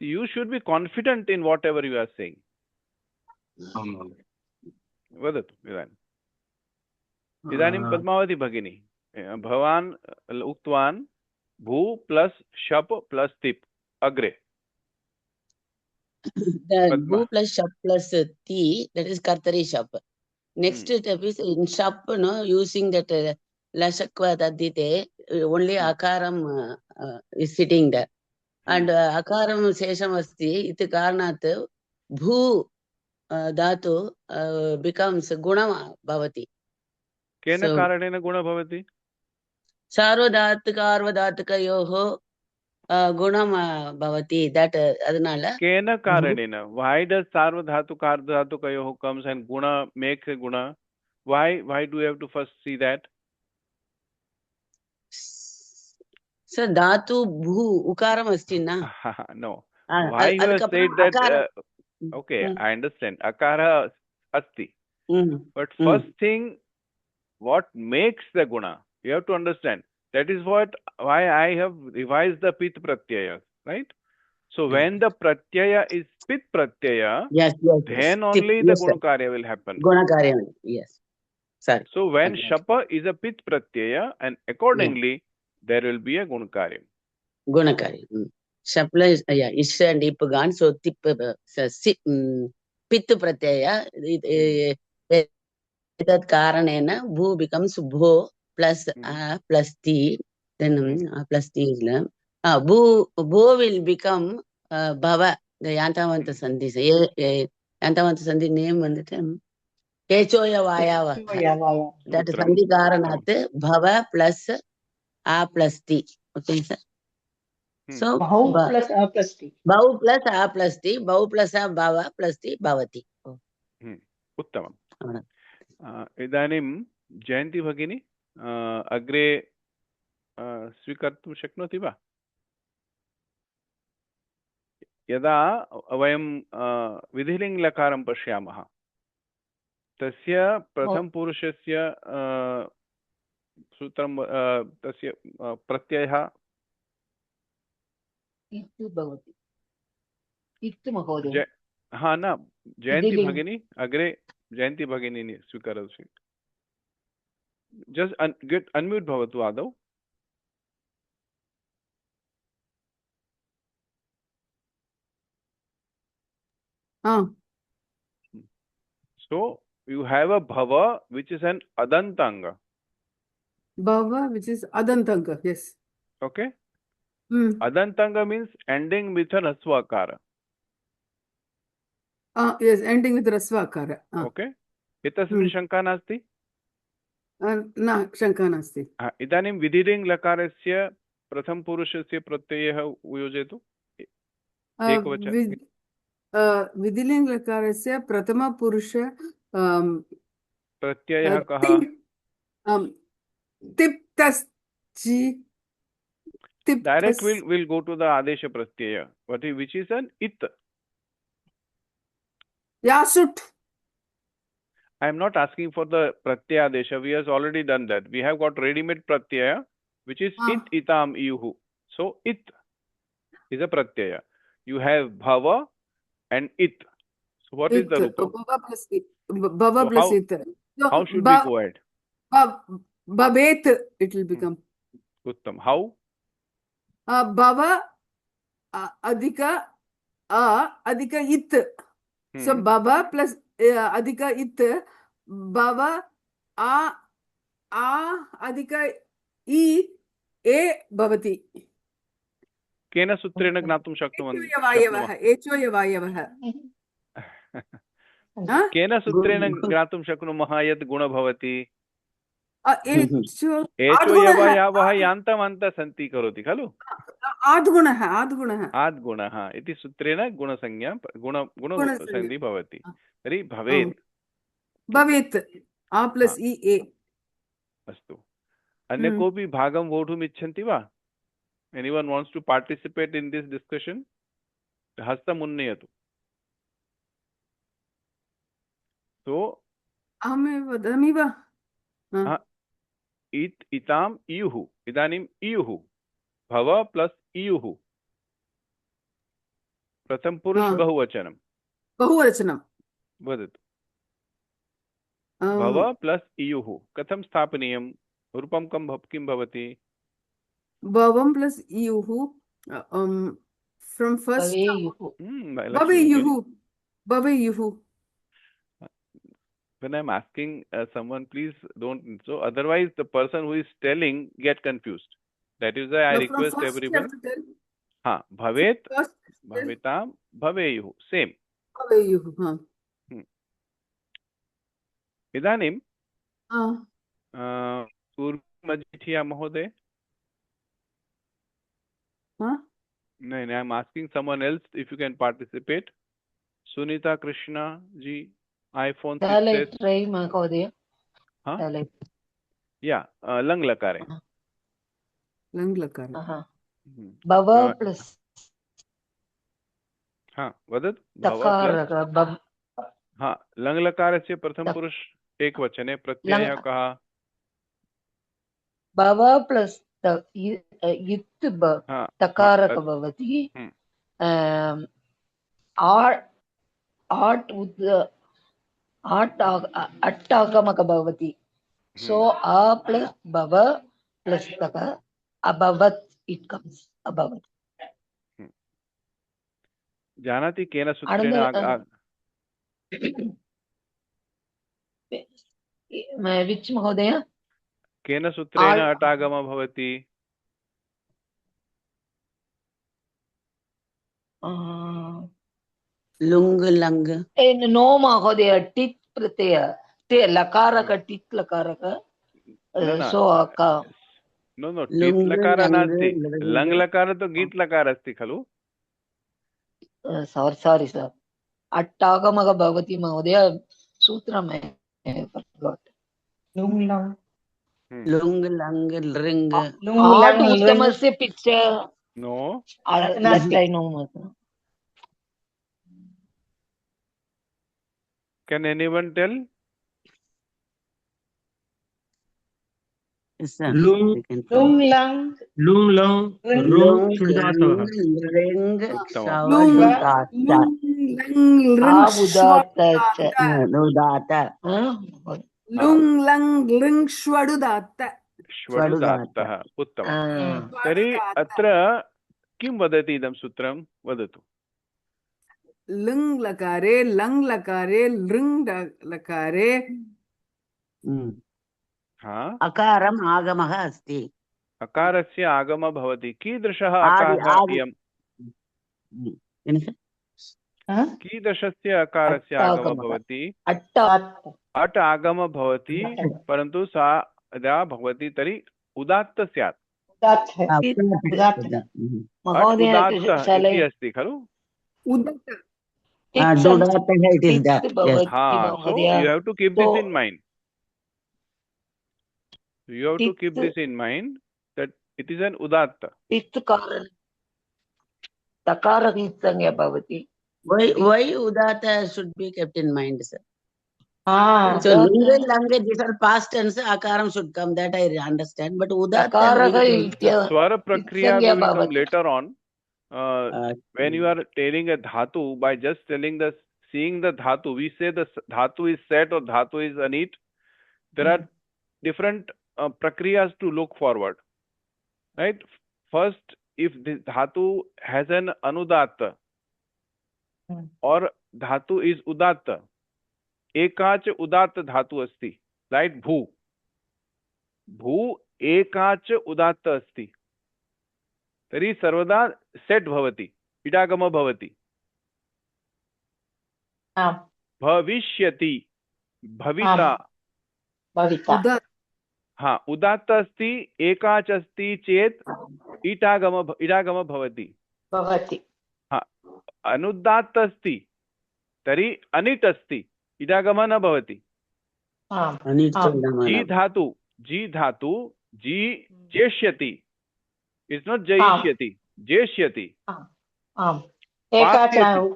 You should be confident in whatever you are saying. वदतु इदानीम्। इदानीं पद्मावती भगिनी, भवान् उक्तवान् भू प्लस् शप् प्लस् तिप् अग्रे। Bhu plus shap plus ti, that is kartari shap. Next step is in shap, no, using that lashakva tadite, only akaram is sitting there. And akaram sesham asti, iti karanat bhu dhatu becomes guna bhavati. केन कारणेन गुण भवति? सार्वधातुक अर्वधातुकयोः गुणं भवति, that adunala केन कारणेन? Why does sarvadhatuka ardhatukayoh comes and guna makes a guna? Why do you have to first see that? So dhatu bhu ukaram asti na? No. Why you have said that? Okay, I understand. Akara asti. But first thing, what makes the guna? You have to understand. That is why I have revised the pit pratyaya, right? So when the pratyaya is pit pratyaya, then only the gunakarya will happen. Gunakarya, yes. Sorry. So when shapa is a pit pratyaya, and accordingly there will be a gunakarya. Gunakarya. Shapla is ish and ip gone. So tip pit pratyaya. That karanena bhu becomes bho plus a plus t, then plus t is bhu will become bhava, the yantavanta sandhi. Yantavanta sandhi name vandu kechoya vayava. That sandhi karanat bhava plus a plus t. Okay, sir. So bhau plus a plus t. Bhau plus a plus t, bhau plus a bhava plus t bhavati. उत्तमम्। इदानीं जयन्ती भगिनी अग्रे स्वीकर्तुं शक्नोति वा? यदा वयं विधिलिङ्गलकारं पश्यामः, तस्य प्रथमपुरुषस्य सूत्रं तस्य प्रत्ययः भवति। इत् महोदय। हाँ न, जयन्ती भगिनी अग्रे जयन्ती भगिनी स्वीकरोतु। जस्ट गेट अनम्यूट भवतु आदौ। So you have a bhava which is an adantanga. Bhava which is adantanga, yes. Okay. Adantanga means ending with a rasvakara. Yes, ending with rasvakara. Okay. एतस्मिन् शङ्का नास्ति? न, शङ्का नास्ति। इदानीं विधिलिङ्ग् लकारस्य प्रथमपुरुषस्य प्रत्ययः योजयतु एकवचने। विधिलिङ्ग् लकारस्य प्रथमपुरुष प्रत्ययः कः? तिप्तस्चि। Direct will go to the adesha pratyaya, which is an it. Yasut. I am not asking for the pratyaya desha. We have already done that. We have got ready-made pratyaya, which is it, itam, iyuhu. So it is a pratyaya. You have bhava and it. So what is the rupa? Bhava plus it. Bhava plus it. So how should we go ahead? Bhavet, it will become. Uttam. How? Bhava adhika adhika it. So bhava plus adhika it. Bhava adhika I e bhavati. केन सूत्रेण ज्ञातुं शक्नुवन्ति? एचोयवायवः केन सूत्रेण ज्ञातुं शक्नुमः यत् गुण भवति? एचोयवयावः यान्तमन्तः सन्ति करोति खलु? आद्गुणः इति सूत्रेण गुणसंज्ञा गुणसन्धि भवति। तर्हि भवेत् आ प्लस् इ ए। अस्तु, अन्य कोऽपि भागं वोढुम् इच्छन्ति वा? Anyone wants to participate in this discussion? Hastam unnayatu. So, ahame vadami va. It, itam, iyuhu. Idanim iyuhu. Bhava plus iyuhu. Pratham purush bahuvachanam. Bahuvachanam. Vadatu. Bhava plus iyuhu. Katham sthapaniyam. Rupam kim bhavati? Bhavam plus iyuhu. From first. Bhaveyuhu. When I'm asking someone, please don't. So otherwise, the person who is telling get confused. That is why I request everyone. Ha, bhavet, bhavetam, bhaveyuhu. Same. Bhaveyuhu. Idanim. Purvi Majithia Mahoday. No, I'm asking someone else if you can participate. Sunita Krishna ji, iPhone 6s. Try Mahodaya. Yeah, lang lakare. Bhava plus. Vadat? Bhava plus. Lang lakarasya pratham purush ekvachane pratyaya kaha. Bhava plus it takaraka bhavati. Attagamaka bhavati. So a plus bhava plus taka abhavat it comes abhavat. Janati kena sutrena which Mahodaya? Kena sutrena atagama bhavati. Lung lang. No Mahodaya, tit pratyaya. Te lakaraka tit lakaraka. So No, tit lakara nasti. Lang lakara to git lakara asti khalu. Sorry sir. Attagamaga bhavati Mahodaya sutra mein forgot. Lung lang. Lung lang ring. Uttamasya picture. No. That I know. Can anyone tell? Yes, sir. Lung lang. Ring. Lung lang ring shwadudata. Shwadudata. Uttam. Tari atra kim vadati idam sutram vadatu. Lung lakare, lang lakare, ring lakare. Akaram agamaha asti. Akarasya agama bhavati. Kidrishah akarah iyam. कीदृशस्य अकारस्य आगमः भवति? At आगमः भवति, परन्तु सा यदा भवति तर्हि उदात्त स्यात्। उदात्तः इति अस्ति खलु? So you have to keep this in mind. You have to keep this in mind that it is an udatta. Why udatta should be kept in mind, sir? So linga langa, these are past tense. Akaram should come. That I understand. But udatta. Swara prakriya we will come later on. When you are telling a dhatu, by just seeing the dhatu, we say the dhatu is set or dhatu is anit. There are different prakriyas to look forward, right? First, if the dhatu has an anudatta or dhatu is udatta, ekach udatta dhatu asti, right? Bhu ekach udatta asti, तरी सर्वदा set भवति, इडागम भवति. भविष्यति, भविता, हाँ उदात्त अस्ति, एकाच अस्ति चेत इडागम भवति. हाँ अनुदात्त अस्ति तरी अनिट अस्ति, इडागम न भवति. जी धातु जी जेष्यति, it's not jayishyati, jeshyati. Ekacha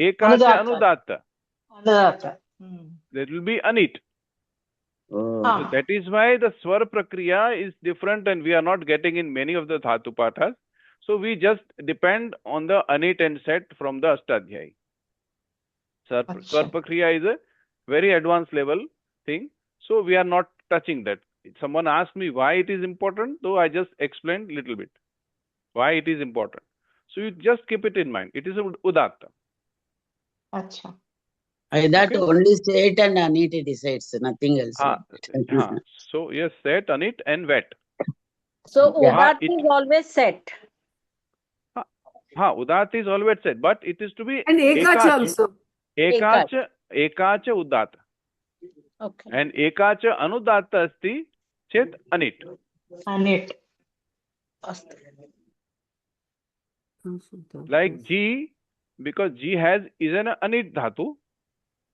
anudatta. That will be anit. So that is why the swar prakriya is different and we are not getting in many of the dhatu pathas. So we just depend on the anit and set from the Ashtadhyayi. Swar prakriya is a very advanced level thing. So we are not touching that. Someone asked me why it is important, though I just explained little bit why it is important. So you just keep it in mind. It is udatta. Acha. That okay? Only set and anit decides, nothing else. So yes, set, anit and wet. So udatta is always set. Udatta is always set, but it is to be and ekacha also. Ekacha udatta. Okay. And ekacha anudatta asti chet anit. Anit. Like G, because G is an anit dhatu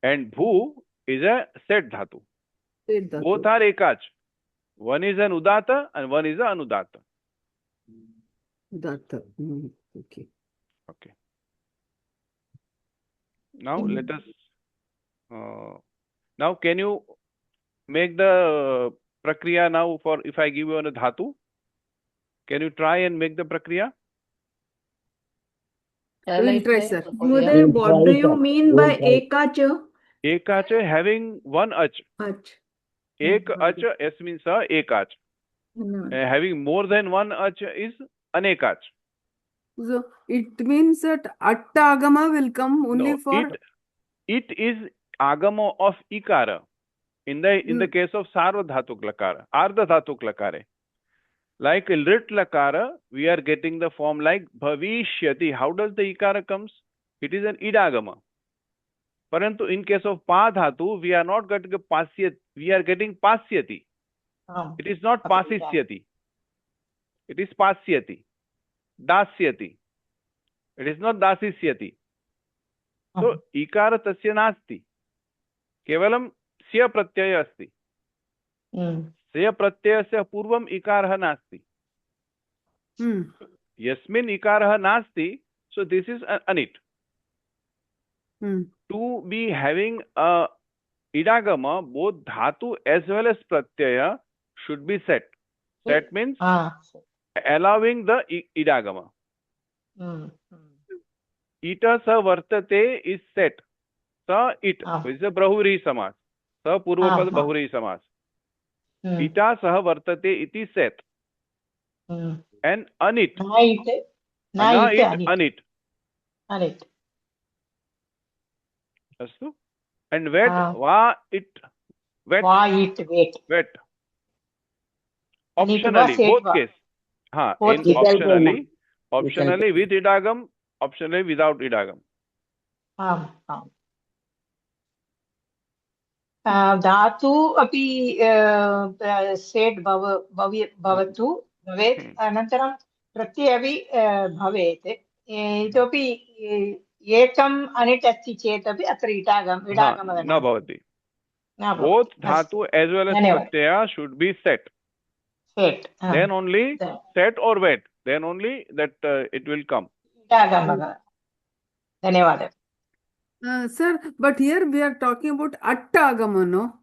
and bhu is a set dhatu. Both are ekach. One is an udatta and one is an anudatta. Udatta. Okay. Okay. Now let us. Now can you make the prakriya now for if I give you a dhatu? Can you try and make the prakriya? We'll try, sir. Mother, what do you mean by ekacha? Ekacha having one ach. Ek ach, S means ekach. Having more than one ach is anekach. So it means that atta agama will come only for. It is agama of ikara. In the case of sarva dhatuk lakara, ardha dhatuk lakare. Like lit lakara, we are getting the form like bhavishyati. How does the ikara comes? It is an idagama. Parantu in case of pa dhatu, we are not getting pasyati. We are getting pasyati. It is not pasisyati. It is pasyati. Dasyati. It is not dasisyati. So ikara tasya nasti. Kevalam sya pratyaya asti. Sya pratyayasya purvam ikarah nasti. Yasmin ikarah nasti. So this is anit. To be having a idagama, both dhatu as well as pratyaya should be set. Set means allowing the idagama. Ita sa vartate is set. Sa it is a bahuri samas. Sa purvapad bahuri samas. Ita sah vartate iti set. And anit. Anit. Astu. And wet. Va it. Wet. Wet. Optionally, both case. Optionally with idagam, optionally without idagam. धातु अपि set भवतु भवेत् अनन्तरं प्रत्यय अपि भवेत् इतोपि एकम् अनिट् अस्ति चेत् अपि अत्र इडागमः न भवति. Both dhatu as well as pratyaya should be set. Then only set or wet. Then only that it will come. धन्यवादः. Sir, but here we are talking about at agama, no?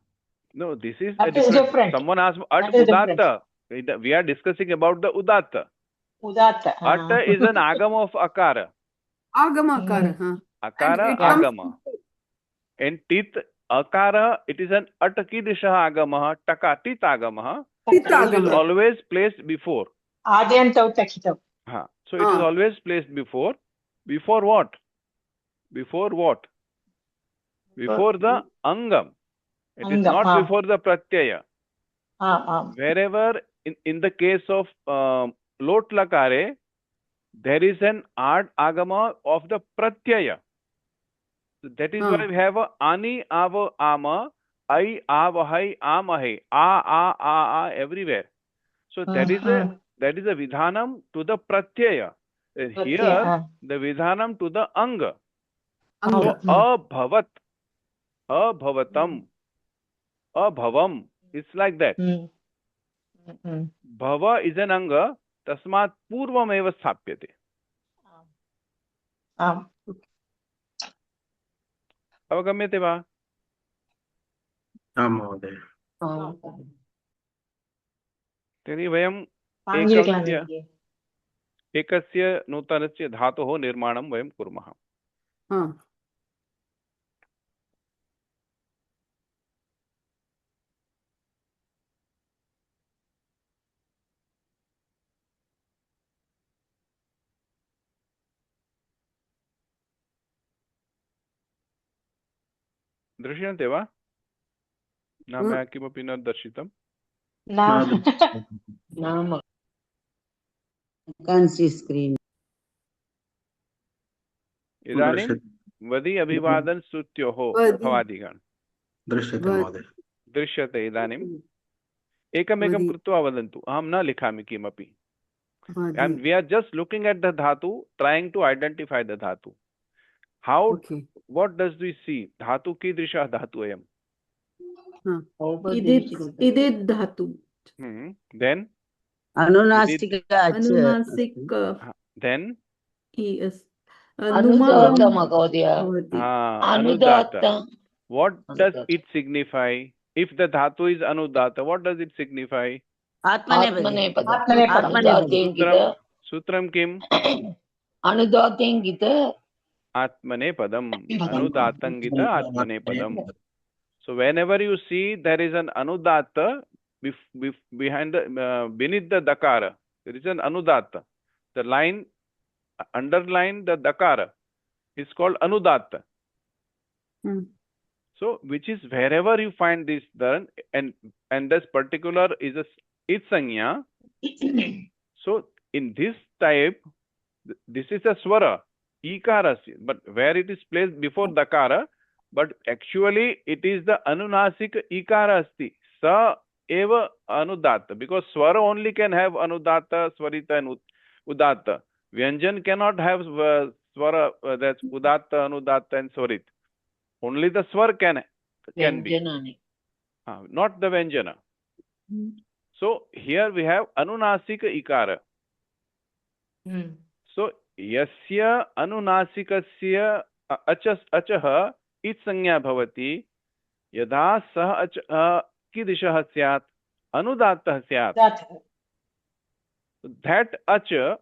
No, this is a That is different. different. Someone asked at That is different. udatta. We are discussing about the udatta. Udatta. At is an agama of akara. Agama akara. Akara agama. And tit akara, it is an at kidishah agama, taka tit agama. It is always placed before. Adyantau takitav. So it is always placed before. Before what? Before what? Before the angam. It is not before the pratyaya. Wherever in the case of lot lakare, there is an ad agama of the pratyaya. So that is why we have a ani, ava, ama, I, avahai, amahe, a everywhere. So that is a vidhanam to the pratyaya. And here the vidhanam to the anga. So abhavat, abhavatam, abhavam. It's like that. Bhava is an anga. Tasmat purvam eva sthapyate. अवगम्यते वा? आम् महोदय। तर्हि वयं एकस्य नूतनस्य धातोः निर्माणं वयं कुर्मः। दृश्यन्ते वा? न मया किमपि न दर्शितम्। इदानीं वदि अभिवादन स्तुत्योः भवादिगण दृश्यते महोदय। दृश्यते। इदानीम् एकमेकं कृत्वा वदन्तु। अहं न लिखामि किमपि। And we are just looking at the dhatu, trying to identify the dhatu. How? What does we see? Dhatu कीदृशः धातु अयम्? Idit dhatu. Then? Anunasik. Then? Yes. Anudatta Mahodaya. Anudatta. What does it signify? If the dhatu is anudatta, what does it signify? Atmanepadam. Sutram kim? Anudatengita. Atmanepadam. Anudatangita atmanepadam. So whenever you see there is an anudatta behind the beneath the dakara, there is an anudatta. The line underline the dakara is called anudatta. So which is wherever you find this done, and this particular is a it sanya. So in this type, this is a swara ikara, but where it is placed before dakara, but actually it is the anunasik ikara asti sa eva anudatta, because swara only can have anudatta, swarita and udatta. Vyanjan cannot have swara, that's udatta, anudatta and swarit. Only the swar can be, not the vyanjana. So here we have anunasika ikara. So yasya anunasikasya achah it sanya bhavati yada sah achah kidishah syat anudattah syat. That acha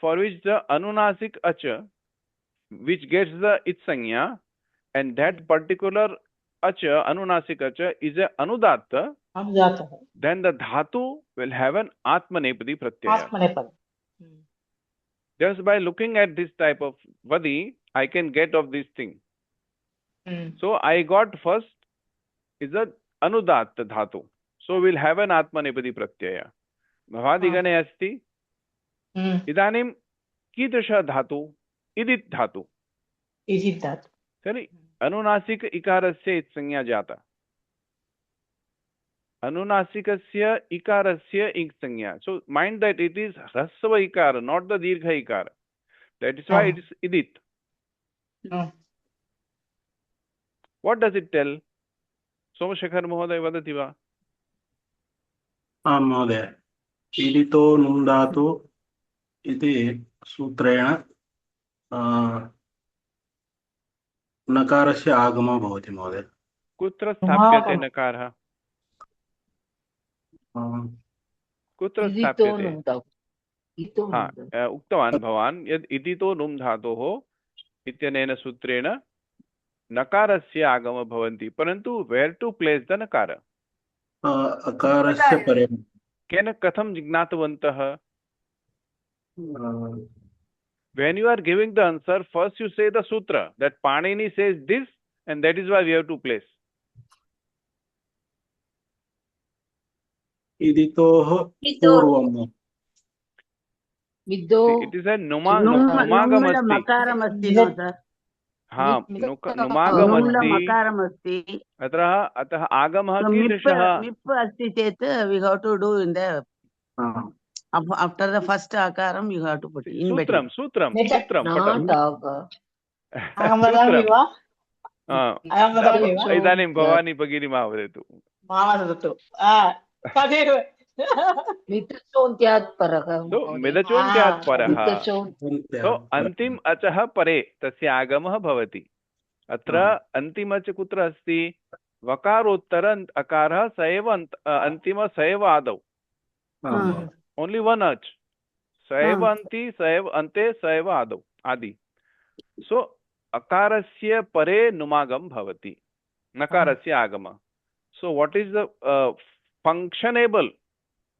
for which the anunasik acha which gets the it sanya, and that particular acha, anunasik acha, is a anudatta, then the dhatu will have an atmanepadi pratyaya. Just by looking at this type of vadi, I can get of this thing. So I got first is a anudatta dhatu. So we'll have an atmanepadi pratyaya. Bhavadigane asti. Idanim कीदृश धातु? इदित् धातु. इदित् धातु. तर्हि अनुनासिक इकारस्य इत् संज्ञा जाता. अनुनासिकस्य इकारस्य इत् संज्ञा. So mind that it is hrasva ikara, not the dirgha ikara. That is why it is idit. What does it tell? Somashekar महोदय वदति वा? आं महोदय. इदितो नुदातु इति सूत्रेण नकारस्य आगमः भवति महोदय। कुत्र स्थाप्यते नकारः? कुत्र स्थाप्यते? उक्तवान् भवान् यद् इदितो नुम् धातोः इत्यनेन सूत्रेण नकारस्य आगमः भवन्ति, परन्तु वेर् टु प्लेस् द नकार? अकारस्य परे। केन कथं ज्ञातवन्तः? When you are giving the answer, first you say the sutra that Panini says this, and that is why we have to place. इदितोः पूर्वम्। It is a numagamasti. हाँ, नुमागमस्ति। अतः आगमः कीदृशः? मिप् अस्ति चेत् we have to do in the after the first akaram you have to put in सूत्रं सूत्रं इदानीं भवानी भगिनी मा वदतु। मिदचोन्त्यात् परः। तो अन्तिम अचः परे तस्य आगमः भवति। अत्र अन्तिम च कुत्र अस्ति? वकारोत्तर अकारः स एव अन्तिम स एव आदौ। ओन्ली वन अच्, स एव अन्ति स एव अन्ते स एव आदौ आदि। सो अकारस्य परे नुमागम भवति, नकारस्य आगमः। So what is the functionable,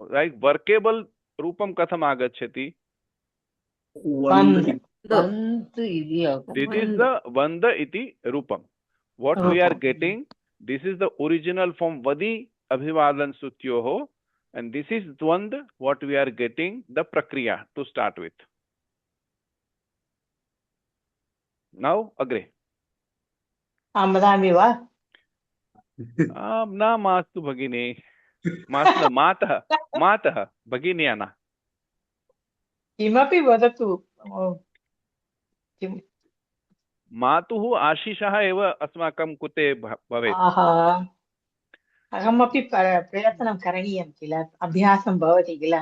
right, workable रूपं कथम आगच्छति? This is the vand iti rupam. What we are getting, this is the original form vadi abhivadan sutyoho, and this is dvand, what we are getting, the prakriya to start with. Now agre. वदामि वा? न मास्तु भगिनी, मास्तु मातः भगिनी न। किमपि वदतु। मातुः आशीषः एव अस्माकं कृते भवेत्। अहमपि प्रयत्नं करणीयं किल, अभ्यासं भवति किल।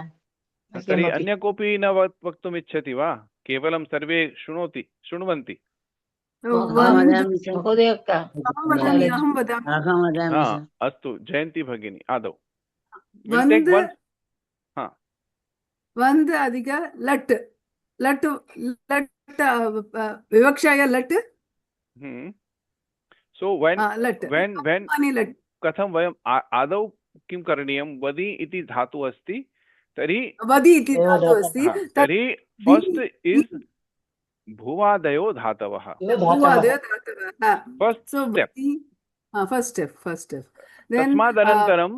तर्हि अन्य कोऽपि न वक्तुम् इच्छति वा? केवलं सर्वे शृण्वन्ति। अस्तु, जयन्ती भगिनी आदौ। वन्द अधिक लट्, लट् लट् विवक्षाय लट्। सो when कथं वयम् आदौ किं करणीयं? वदि इति धातु अस्ति, तर्हि वदि इति धातु अस्ति, तर्हि फर्स्ट इज भुवादयो धातवः। First step. तस्मादनन्तरं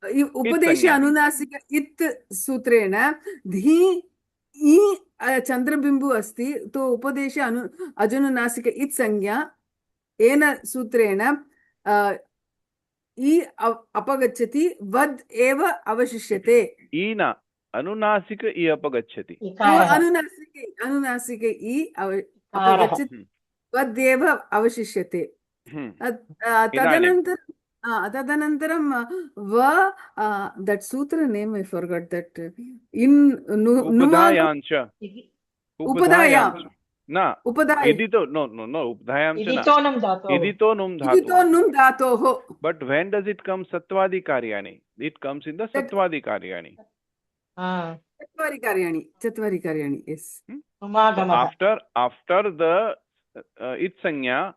उपदेश अनुनासिक इत् सूत्रेण धी ई चंद्रबिंबु अस्ति, तो उपदेश अजनुनासिक इत् संज्ञा एन सूत्रेण ई अपगच्छति, वद् एव अवशिष्यते। ई न अनुनासिक ई अपगच्छति, अनुनासिक ई अपगच्छति, वद् एव अवशिष्यते। तदनन्तरं that sutra name I forgot that in उपधायांच न इदितो no उपधायांच इदितो नुम् धातोः। but when does it come? सत्वादि कार्याणि, it comes in the सत्वादि कार्याणि। चत्वारि कार्याणि yes। after the it sanya,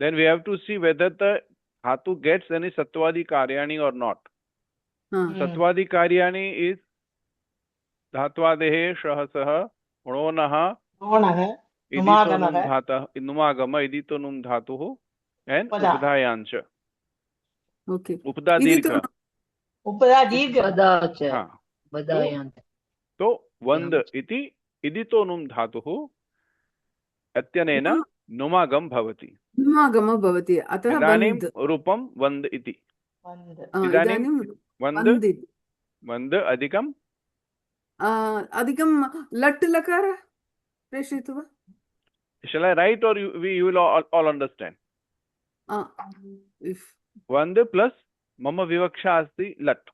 then we have to see whether the dhatu gets any satvadi karyani or not. Satvadi karyani is dhatvadehe shahasah unonah numagama idito num dhatuh and upadayancha. Okay. Upada dirgha. तो one इति इदितो नुम् धातुः अत्यनेन नुमागम भवति। अतः इदानीं रूपं one इति। इदानीं one अधिकं लट् लकार प्रेषयतु वा? Shall I write or you will all understand? One plus मम विवक्षा अस्ति लट्।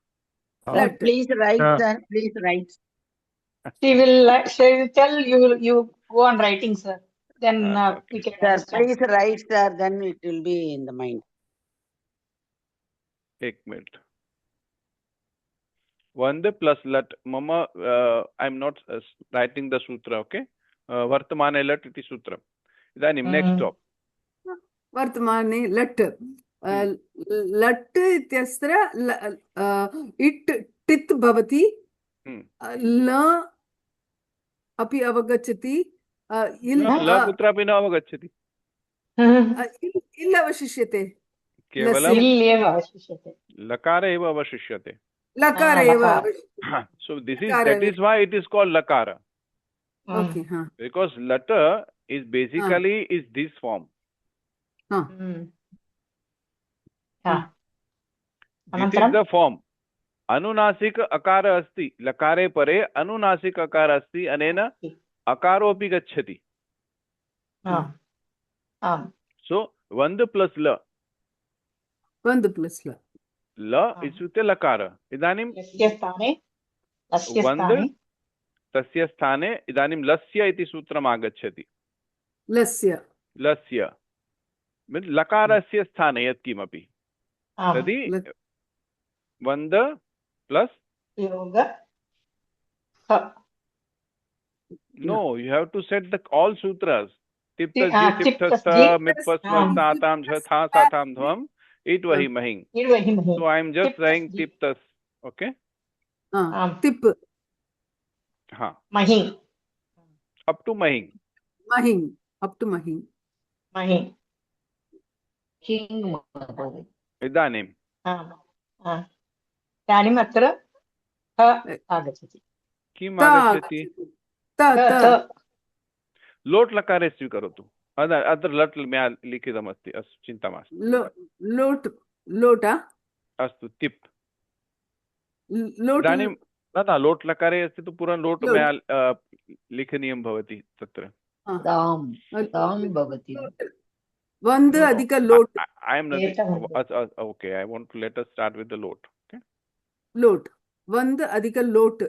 Please write, sir. Please write. She will tell you. You go on writing, sir. then Okay. we can Sir, understand. please write, sir, then it will be in the mind. एक minute. Vand plus lat. Mama, I'm not writing the sutra. Okay. Vartamane lat iti sutra. Idanim next stop. वर्तमाने लट् लट् इत्यत्र it टित् भवति ल अपि अवगच्छति ल कुत्रापि न अवगच्छति. इल् अवशिष्यते. केवलं इल् एव अवशिष्यते. लकार एव अवशिष्यते. लकार एव. So that is why it is called lakara. Okay. Because lata is basically is this form. This is the form. अनुनासिक अकार अस्ति. लकारे परे अनुनासिक अकार अस्ति. अनेन अकारोऽपि गच्छति. So vand plus la. वन्द् प्लस् ल. ल इत्युक्ते लकार. इदानीं वन्द् तस्य स्थाने इदानीं लस्य इति सूत्रम् आगच्छति. लस्य लकारस्य स्थाने यत् किमपि तर्हि वन्द plus no, you have to set the all sutras. Tiptas tiptasta mitpasmastatam jhatha satam dhvam it vahi mahing. So I am just saying tiptas. Okay. Tip. Mahing. Up to mahing. Up to mahing. इदानीं इदानीम् अत्र आगच्छति. किम् आगच्छति? लोट् लकारे स्वीकरोतु. अत्र लट् मया लिखितमस्ति. अस्तु, चिन्ता मास्तु. लोट अस्तु, तिप्. इदानीं न लोट् लकारे अस्ति तु पुनः लोट् मया लिखनीयं भवति तत्र. वन्द अधिक लोट. I am nothing. Okay, I want to let us start with the lot. Okay. Lot. Vand adhika lot.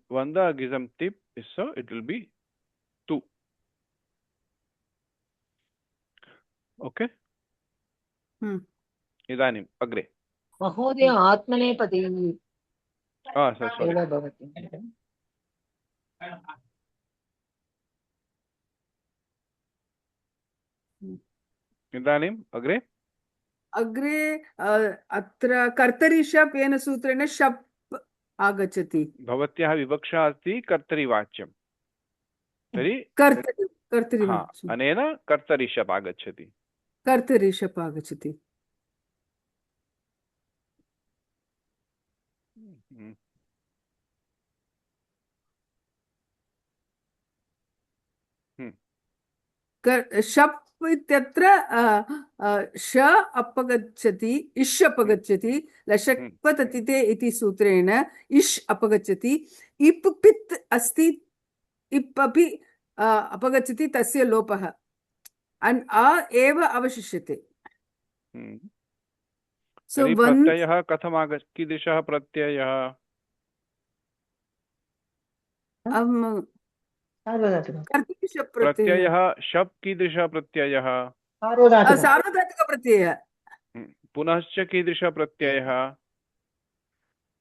Vanda gisam tip is so it will be 2. Okay. Idanim agre. महोदय आत्मनेपदी भवति. इदानीम् अग्रे अत्र कर्तरि शप् येन सूत्रेण शप् आगच्छति. भवत्याः विवक्षा अस्ति कर्तरिवाच्यं. तर्हि कर्तरिवाच्यम् अनेन कर्तरि शप् आगच्छति. कर्तरि शप् आगच्छति. शप् इत्यत्र श अपगच्छति, इष् अपगच्छति. लशक्पततिते इति सूत्रेण इष् अपगच्छति. इप् पित् अस्ति, इप् अपि अपगच्छति, तस्य लोपः. एव अवशिष्यते. प्रत्ययः कथम् आगच्छति? कीदृशः प्रत्ययः? प्रत्ययः शप् कीदृशः प्रत्ययः? सार्वधातुक प्रत्ययः. पुनश्च कीदृशः प्रत्ययः?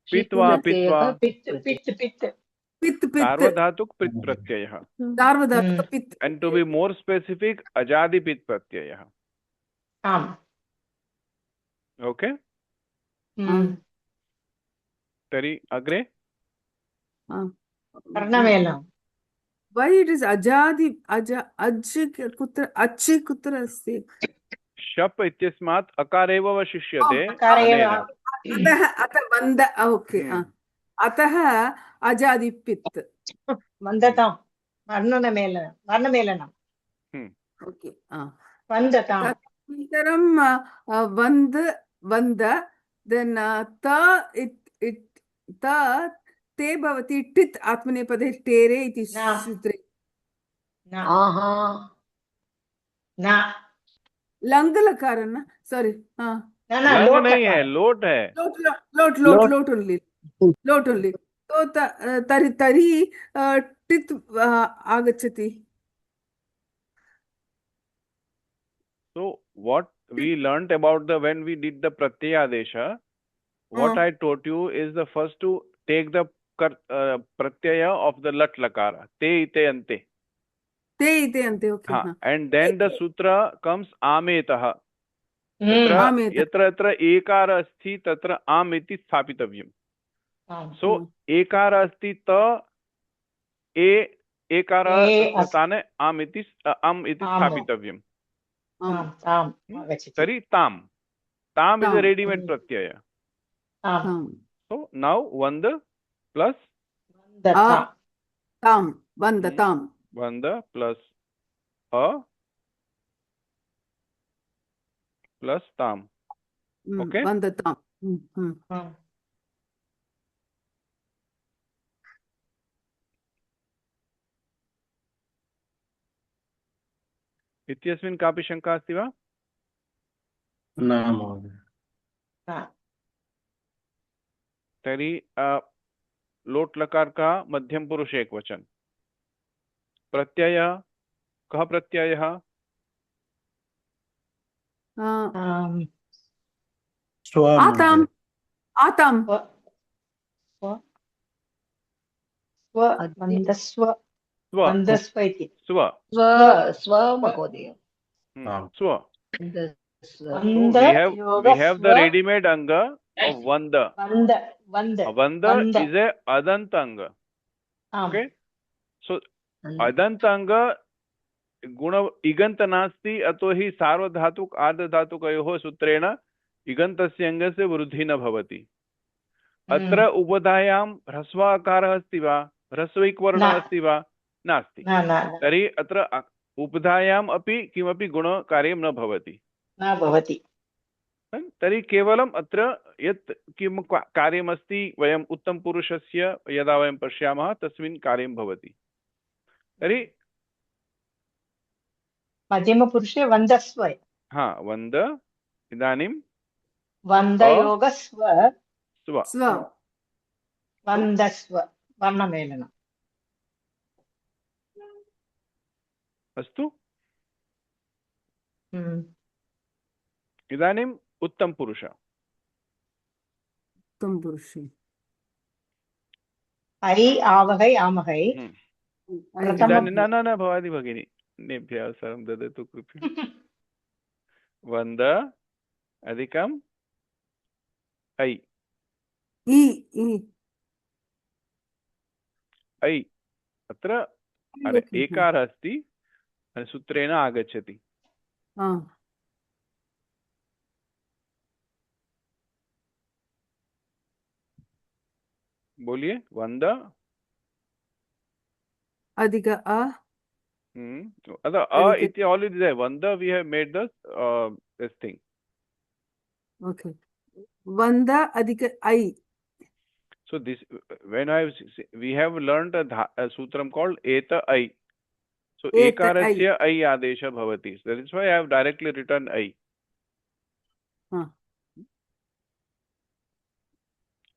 पित् वा पित् वा? सार्वधातुक पित् प्रत्ययः. सार्वधातुक पित्. And to be more specific, अजादि पित् प्रत्ययः. Okay. तर्हि अग्रे वर्णमेलनं. Why it is ajadi कुत्र अच्छि कुत्र अस्ति? शप् इत्यस्मात् अकारेव अवशिष्यते. अतः वन्द. ओके. अतः अजादि पित्. वन्दतां वर्णमेलनं. ओके. वन्दताम्. अनन्तरं वन्द देन् ते भवति टित् आत्मनेपदे टेरे इति सूत्रे. लङ् लकार न सॉरी. नहीं है, लोट है. लोट ओनली. लोट् ओन्लि तो तर्हि तर्हि टित् आगच्छति. So what we learnt about the when we did the pratyaya adesha, what I taught you is the first to take the pratyaya of the lat lakara te ite ante. Te ite ante, okay. हाँ, and then the sutra comes ametah. यत्र यत्र एकार अस्ति तत्र आम् इति स्थापितव्यम्. So एकार अस्ति त ए एकार स्थाने आम् इति स्थापितव्यम्. तर्हि ताम्. ताम् is a ready-made pratyaya. So now vanda plus tam. Vandatam. Vanda plus a plus tam. Okay. Vandatam. इत्यस्मिन् कापि शङ्का अस्ति वा? न महोदय. तर्हि लोट् लकार का मध्यम पुरुष एकवचन. प्रत्यय कः प्रत्ययः? आताम्. आताम्. स्व महोदय. स्व. We have the ready-made anga of vanda. Vanda is a adanta anga. Okay. So adanta anga guna iganta nasti ato hi sarvadhatuk ardhadhatukayoh sutreण इगन्तस्य अङ्गस्य वृद्धि न भवति. अत्र उपधायां ह्रस्वाकारः अस्ति वा? ह्रस्वैकवर्णः अस्ति वा? नास्ति. तर्हि अत्र उपधायाम् अपि किमपि गुणकार्यं न भवति. तर्हि केवलम् अत्र यत् किं कार्यमस्ति वयम् उत्तमपुरुषस्य यदा वयं पश्यामः तस्मिन् कार्यं भवति. तर्हि मध्यमपुरुषे वन्दस्व. हा, वन्द. इदानीं वन्दयोगस्व स्व. वन्दस्व वर्णमेलनम्. अस्तु. इदानीम् उत्तमपुरुष. उत्तमपुरुषे ऐ आवहै आमहै. इदानीं न भवानी भगिनी नेभ्यः अवसरं ददतु कृपया. वन्द अधिकम् ऐ. ऐ अत्र एकारः अस्ति सूत्रेण आगच्छति. बोलिए. वंद अधिक अ. अ इति already there. Vanda we have made this thing. Okay. Vanda adhika I. So this when we have learned a sutram called eta I. So ekarasya I adesha bhavati. That is why I have directly written I.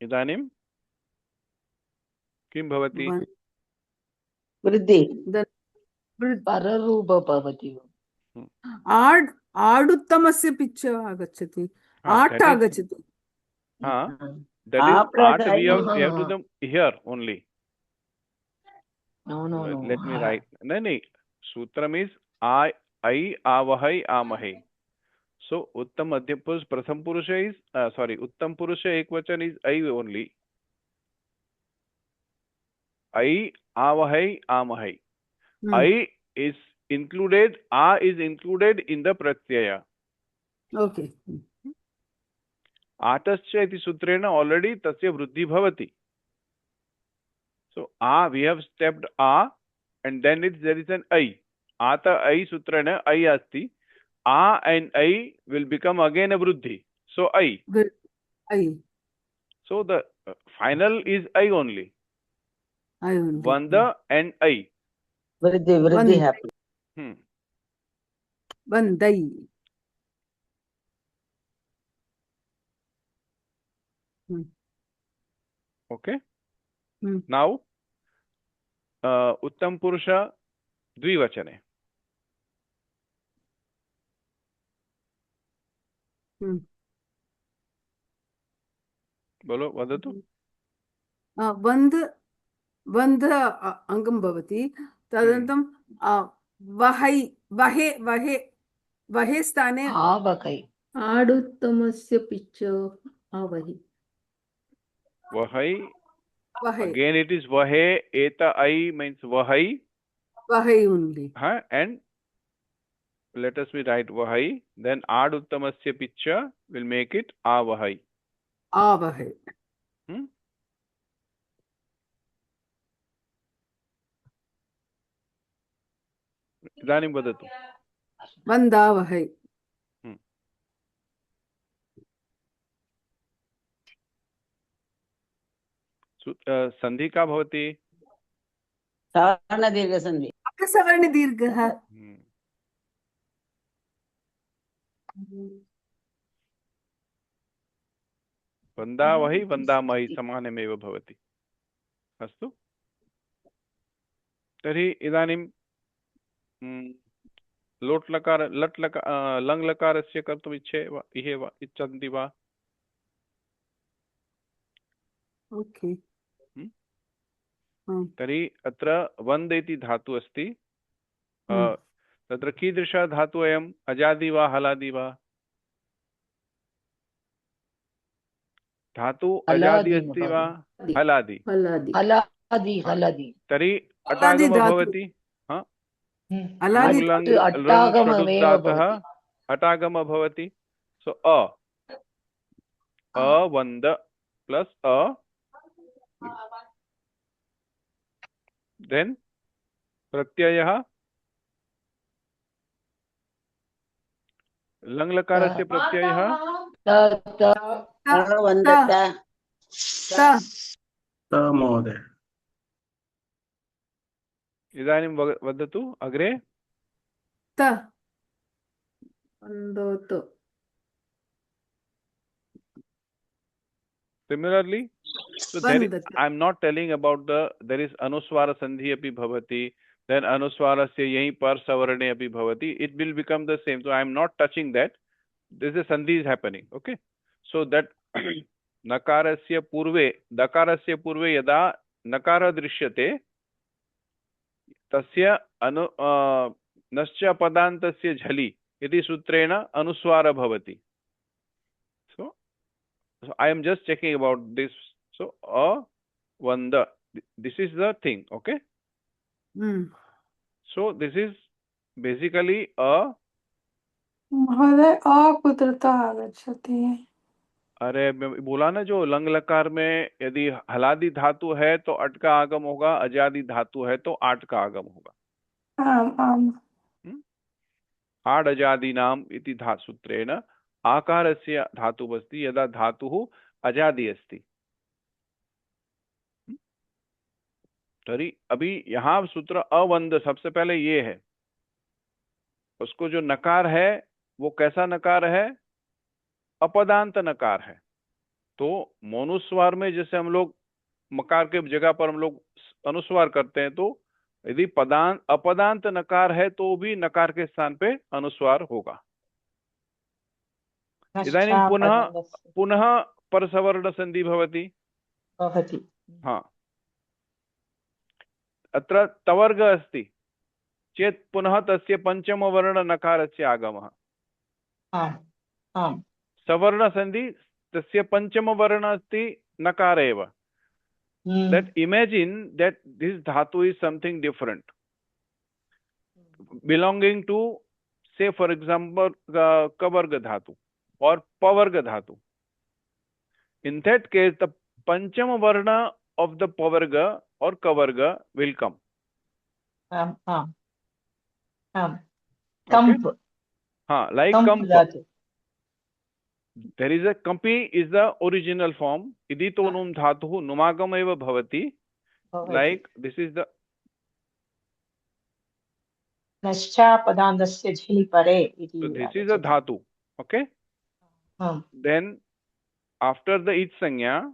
इदानीं किं भवति? वृद्धि. पररूप भवति. आडुत्तमस्य पिच्च आगच्छति. Out आगच्छति. That is art we have to them here only. No. Let me write. No. Sutram is I avahai amahe. So uttam madhyam purush pratham purusha is uttam purusha ekvachan is I only. I avahai amahai. I is included. A is included in the pratyaya. Okay. आतश्च इति सूत्रेण already तस्य वृद्धि भवति. So we have stepped a and then there is an I. Ata I सूत्रेण I asti. A and I will become again a vruddhi. So I. Good. I. So the final is I only. I only. Vanda and I. Vruddhi happen. Vandai. Okay. Now, उत्तम पुरुष द्विवचने. बोलो वदतु. बन्ध अङ्गं भवति. तदनन्तरं वहै वहे वहे वहे स्थाने आवकै. आडुत्तमस्य पिच्च आवहि. वहै. वहै. Again it is vahe. Eta I means vahai. Vahai only. And let us be right, vahai. Then ad uttamasya picha will make it avahai. Avahai. इदानीं वदतु. वन्दावहै. संधि का भवति? सवर्ण दीर्घ संधि. सवर्ण दीर्घः. वन्दावहै वन्दामहि समानमेव भवति. अस्तु. तर्हि इदानीं लोट् लकार लट् लकार लङ् लकारस्य कर्तुम् इच्छन्ति वा? ओके. तर्हि अत्र वन्द इति धातु अस्ति. तत्र कीदृशः धातु अयम्? अजादि वा हलादि वा? धातु अजादि अस्ति वा हलादि? हलादि. हलादि. तर्हि अटागमः भवति. अटागमः भवति. सो वन्द प्लस then प्रत्ययः लङ् लकारस्य प्रत्ययः महोदय. इदानीं वदतु अग्रे. Similarly, so I am not telling about there is anuswara sandhi api bhavati, then anuswarasya yahi par savarne api bhavati. It will become the same. So I am not touching that. This is sandhi is happening. Okay. So that nakarasya purve yada nakara drishyate tasya nascha padantasya jhali iti sutrena anuswara bhavati. So I am just checking about this. So vanda, this is the thing. Okay. So this is basically a. महोदय कुत्रतः आगच्छति? अरे बोला ना, जो lung लकार में यदि हलादि धातु है तो अट का आगम होगा, अजादि धातु है तो आट का आगम होगा. आड अजादि नाम इति धातुसूत्रेण आकारस्य धातुः अस्ति यदा धातुः अजादि अस्ति. तरी अभी यहाँ सूत्र अवंद सबसे पहले ये है. उसको जो नकार है वो कैसा नकार है? अपदांत नकार है. तो मोनुस्वार में जैसे हम लोग मकार के जगह पर हम लोग अनुस्वार करते हैं, तो यदि अपदांत नकार है तो भी नकार के स्थान पे अनुस्वार होगा. इदानीं पुनः परसवर्ण संधि भवति. हाँ, अत्र तवर्ग अस्ति चेत् पुनः तस्य पंचमवर्ण नकारस्य आगमः. सवर्ण संधि तस्य पंचमवर्ण अस्ति नकार एव. That imagine that this dhatu is something different belonging to, say for example, kavarga dhatu or pavarga dhatu. In that case, the panchama varna of the pavarga or kavarga will come. Kamp. Like kamp. There is a kampi is the original form. Idito num dhatuhu numagam eva bhavati. Like this is the Nascha padandasya jhili pare. So this is a dhatu. Okay. Then after the ich sanya,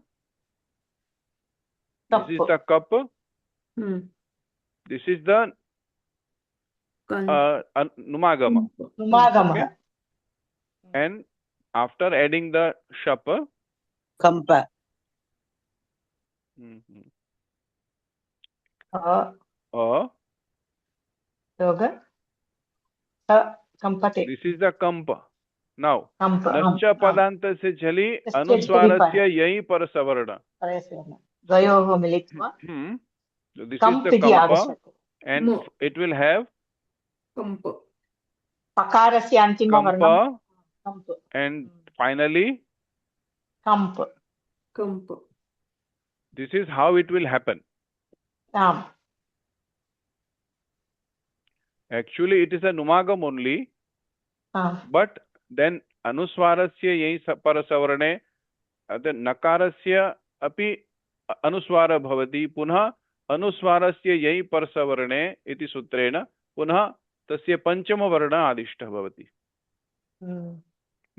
This is the cup. This is the numagama. Numagama. Okay? And after adding the shap, Kampa. Yoga. Kampate. This is the kampa. Now, Kampa. nascha padanta se jali anuswarasya yahi par savarna. Dvayoho militva. So this is the kampa, and it will have Kampa. Pakarasya antima varnam. kampa, and finally Kampa. Kampa. this is how it will happen. Actually, it is a numagam only, but then anuswarasya yahi par savarne, then nakarasya api anuswara bhavati, punha anuswarasya yahi par savarne iti sutrena punha tasya panchama varna adishta bhavati.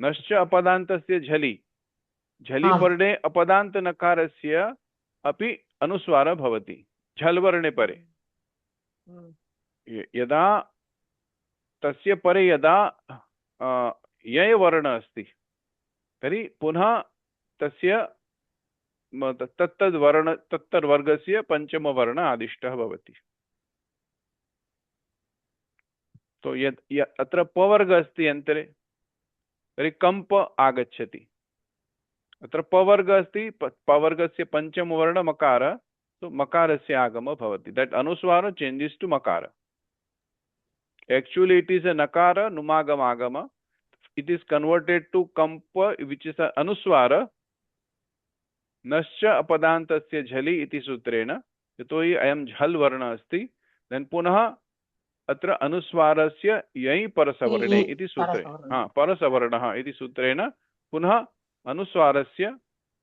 Nascha apadantasya jhali, jhali varne apadant nakarasya api anuswara bhavati, jhal varne pare. यदा तस्य परे यदा यय वर्ण अस्ति तर्हि पुनः तस्य तत्तद्वर्गस्य पंचमवर्ण आदिष्टः भवति. तो अत्र पवर्ग अस्ति यन्त्रे तर्हि कम्प आगच्छति. अत्र पवर्ग अस्ति, पवर्गस्य पंचमवर्ण मकार, तो मकारस्य आगम भवति. That anuswara changes to makara. Actually, it is a nakara numagam agama. It is converted to kampa, which is a anuswara. Nascha apadantasya jhali iti sutrena. Yatoi ayam jhal varna asti. Then punah atra anuswarasya yahi parasavarne iti sutre. Parasavarnaha iti sutrena. Punah anuswarasya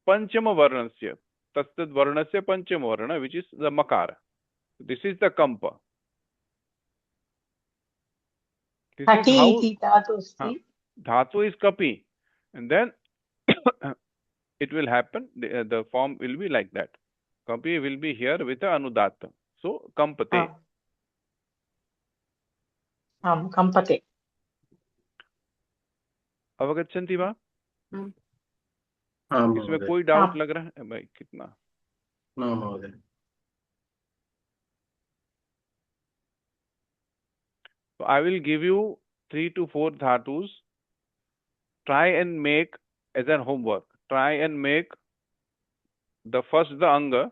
panchama varnasya. Tastad varnasya panchama varna, which is the makara. This is the kampa. This is how dhatu is kapi, and then it will happen. The form will be like that. Kapi will be here with the anudatta. So kampate. Kampate. अवगच्छन्ति वा? इसमें कोई doubt लग रहा है भाई? कितना? No, महोदय. So I will give you 3 to 4 dhatus. Try and make as a homework. Try and make the anga,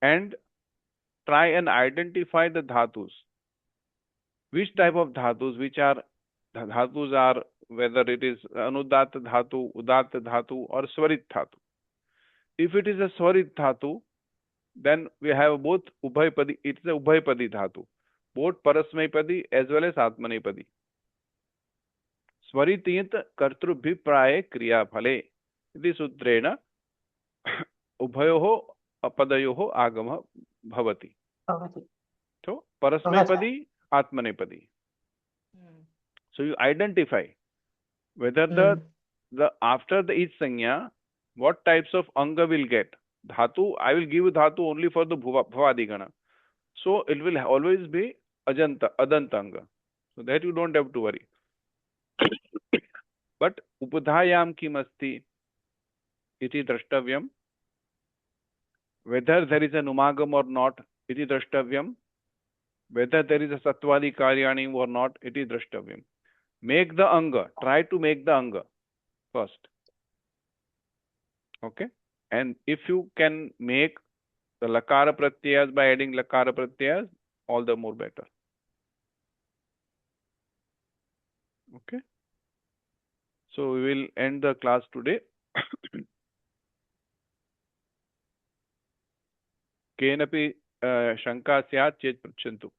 and try and identify the dhatus. Which type of dhatus? Which are dhatus are, whether it is anudat dhatu, udat dhatu, or swarit dhatu. If it is a swarit dhatu, then we have both ubhaypadi. It is a ubhaypadi dhatu. Both parasmaipadi as well as atmanepadi. Swaritiyat kartrubhipraye kriya phale. Iti sutrena ubhayoho apadayoho agama bhavati. So parasmaipadi, atmanepadi. So you identify whether the after the each sanya, what types of anga will get. Dhatu, I will give dhatu only for the bhavadigana. So it will always be ajanta, adantanga. So that you don't have to worry. But upadhayam kim asti iti drashtavyam. Whether there is a numagam or not, iti drashtavyam. Whether there is a satvadi karyani or not, iti drashtavyam. Make the anga. Try to make the anga first. Okay? And if you can make the lakara pratyayas by adding lakara pratyayas, all the more better. Okay? So we will end the class today. केनपि शंका स्यात् चेत् पृच्छन्तु.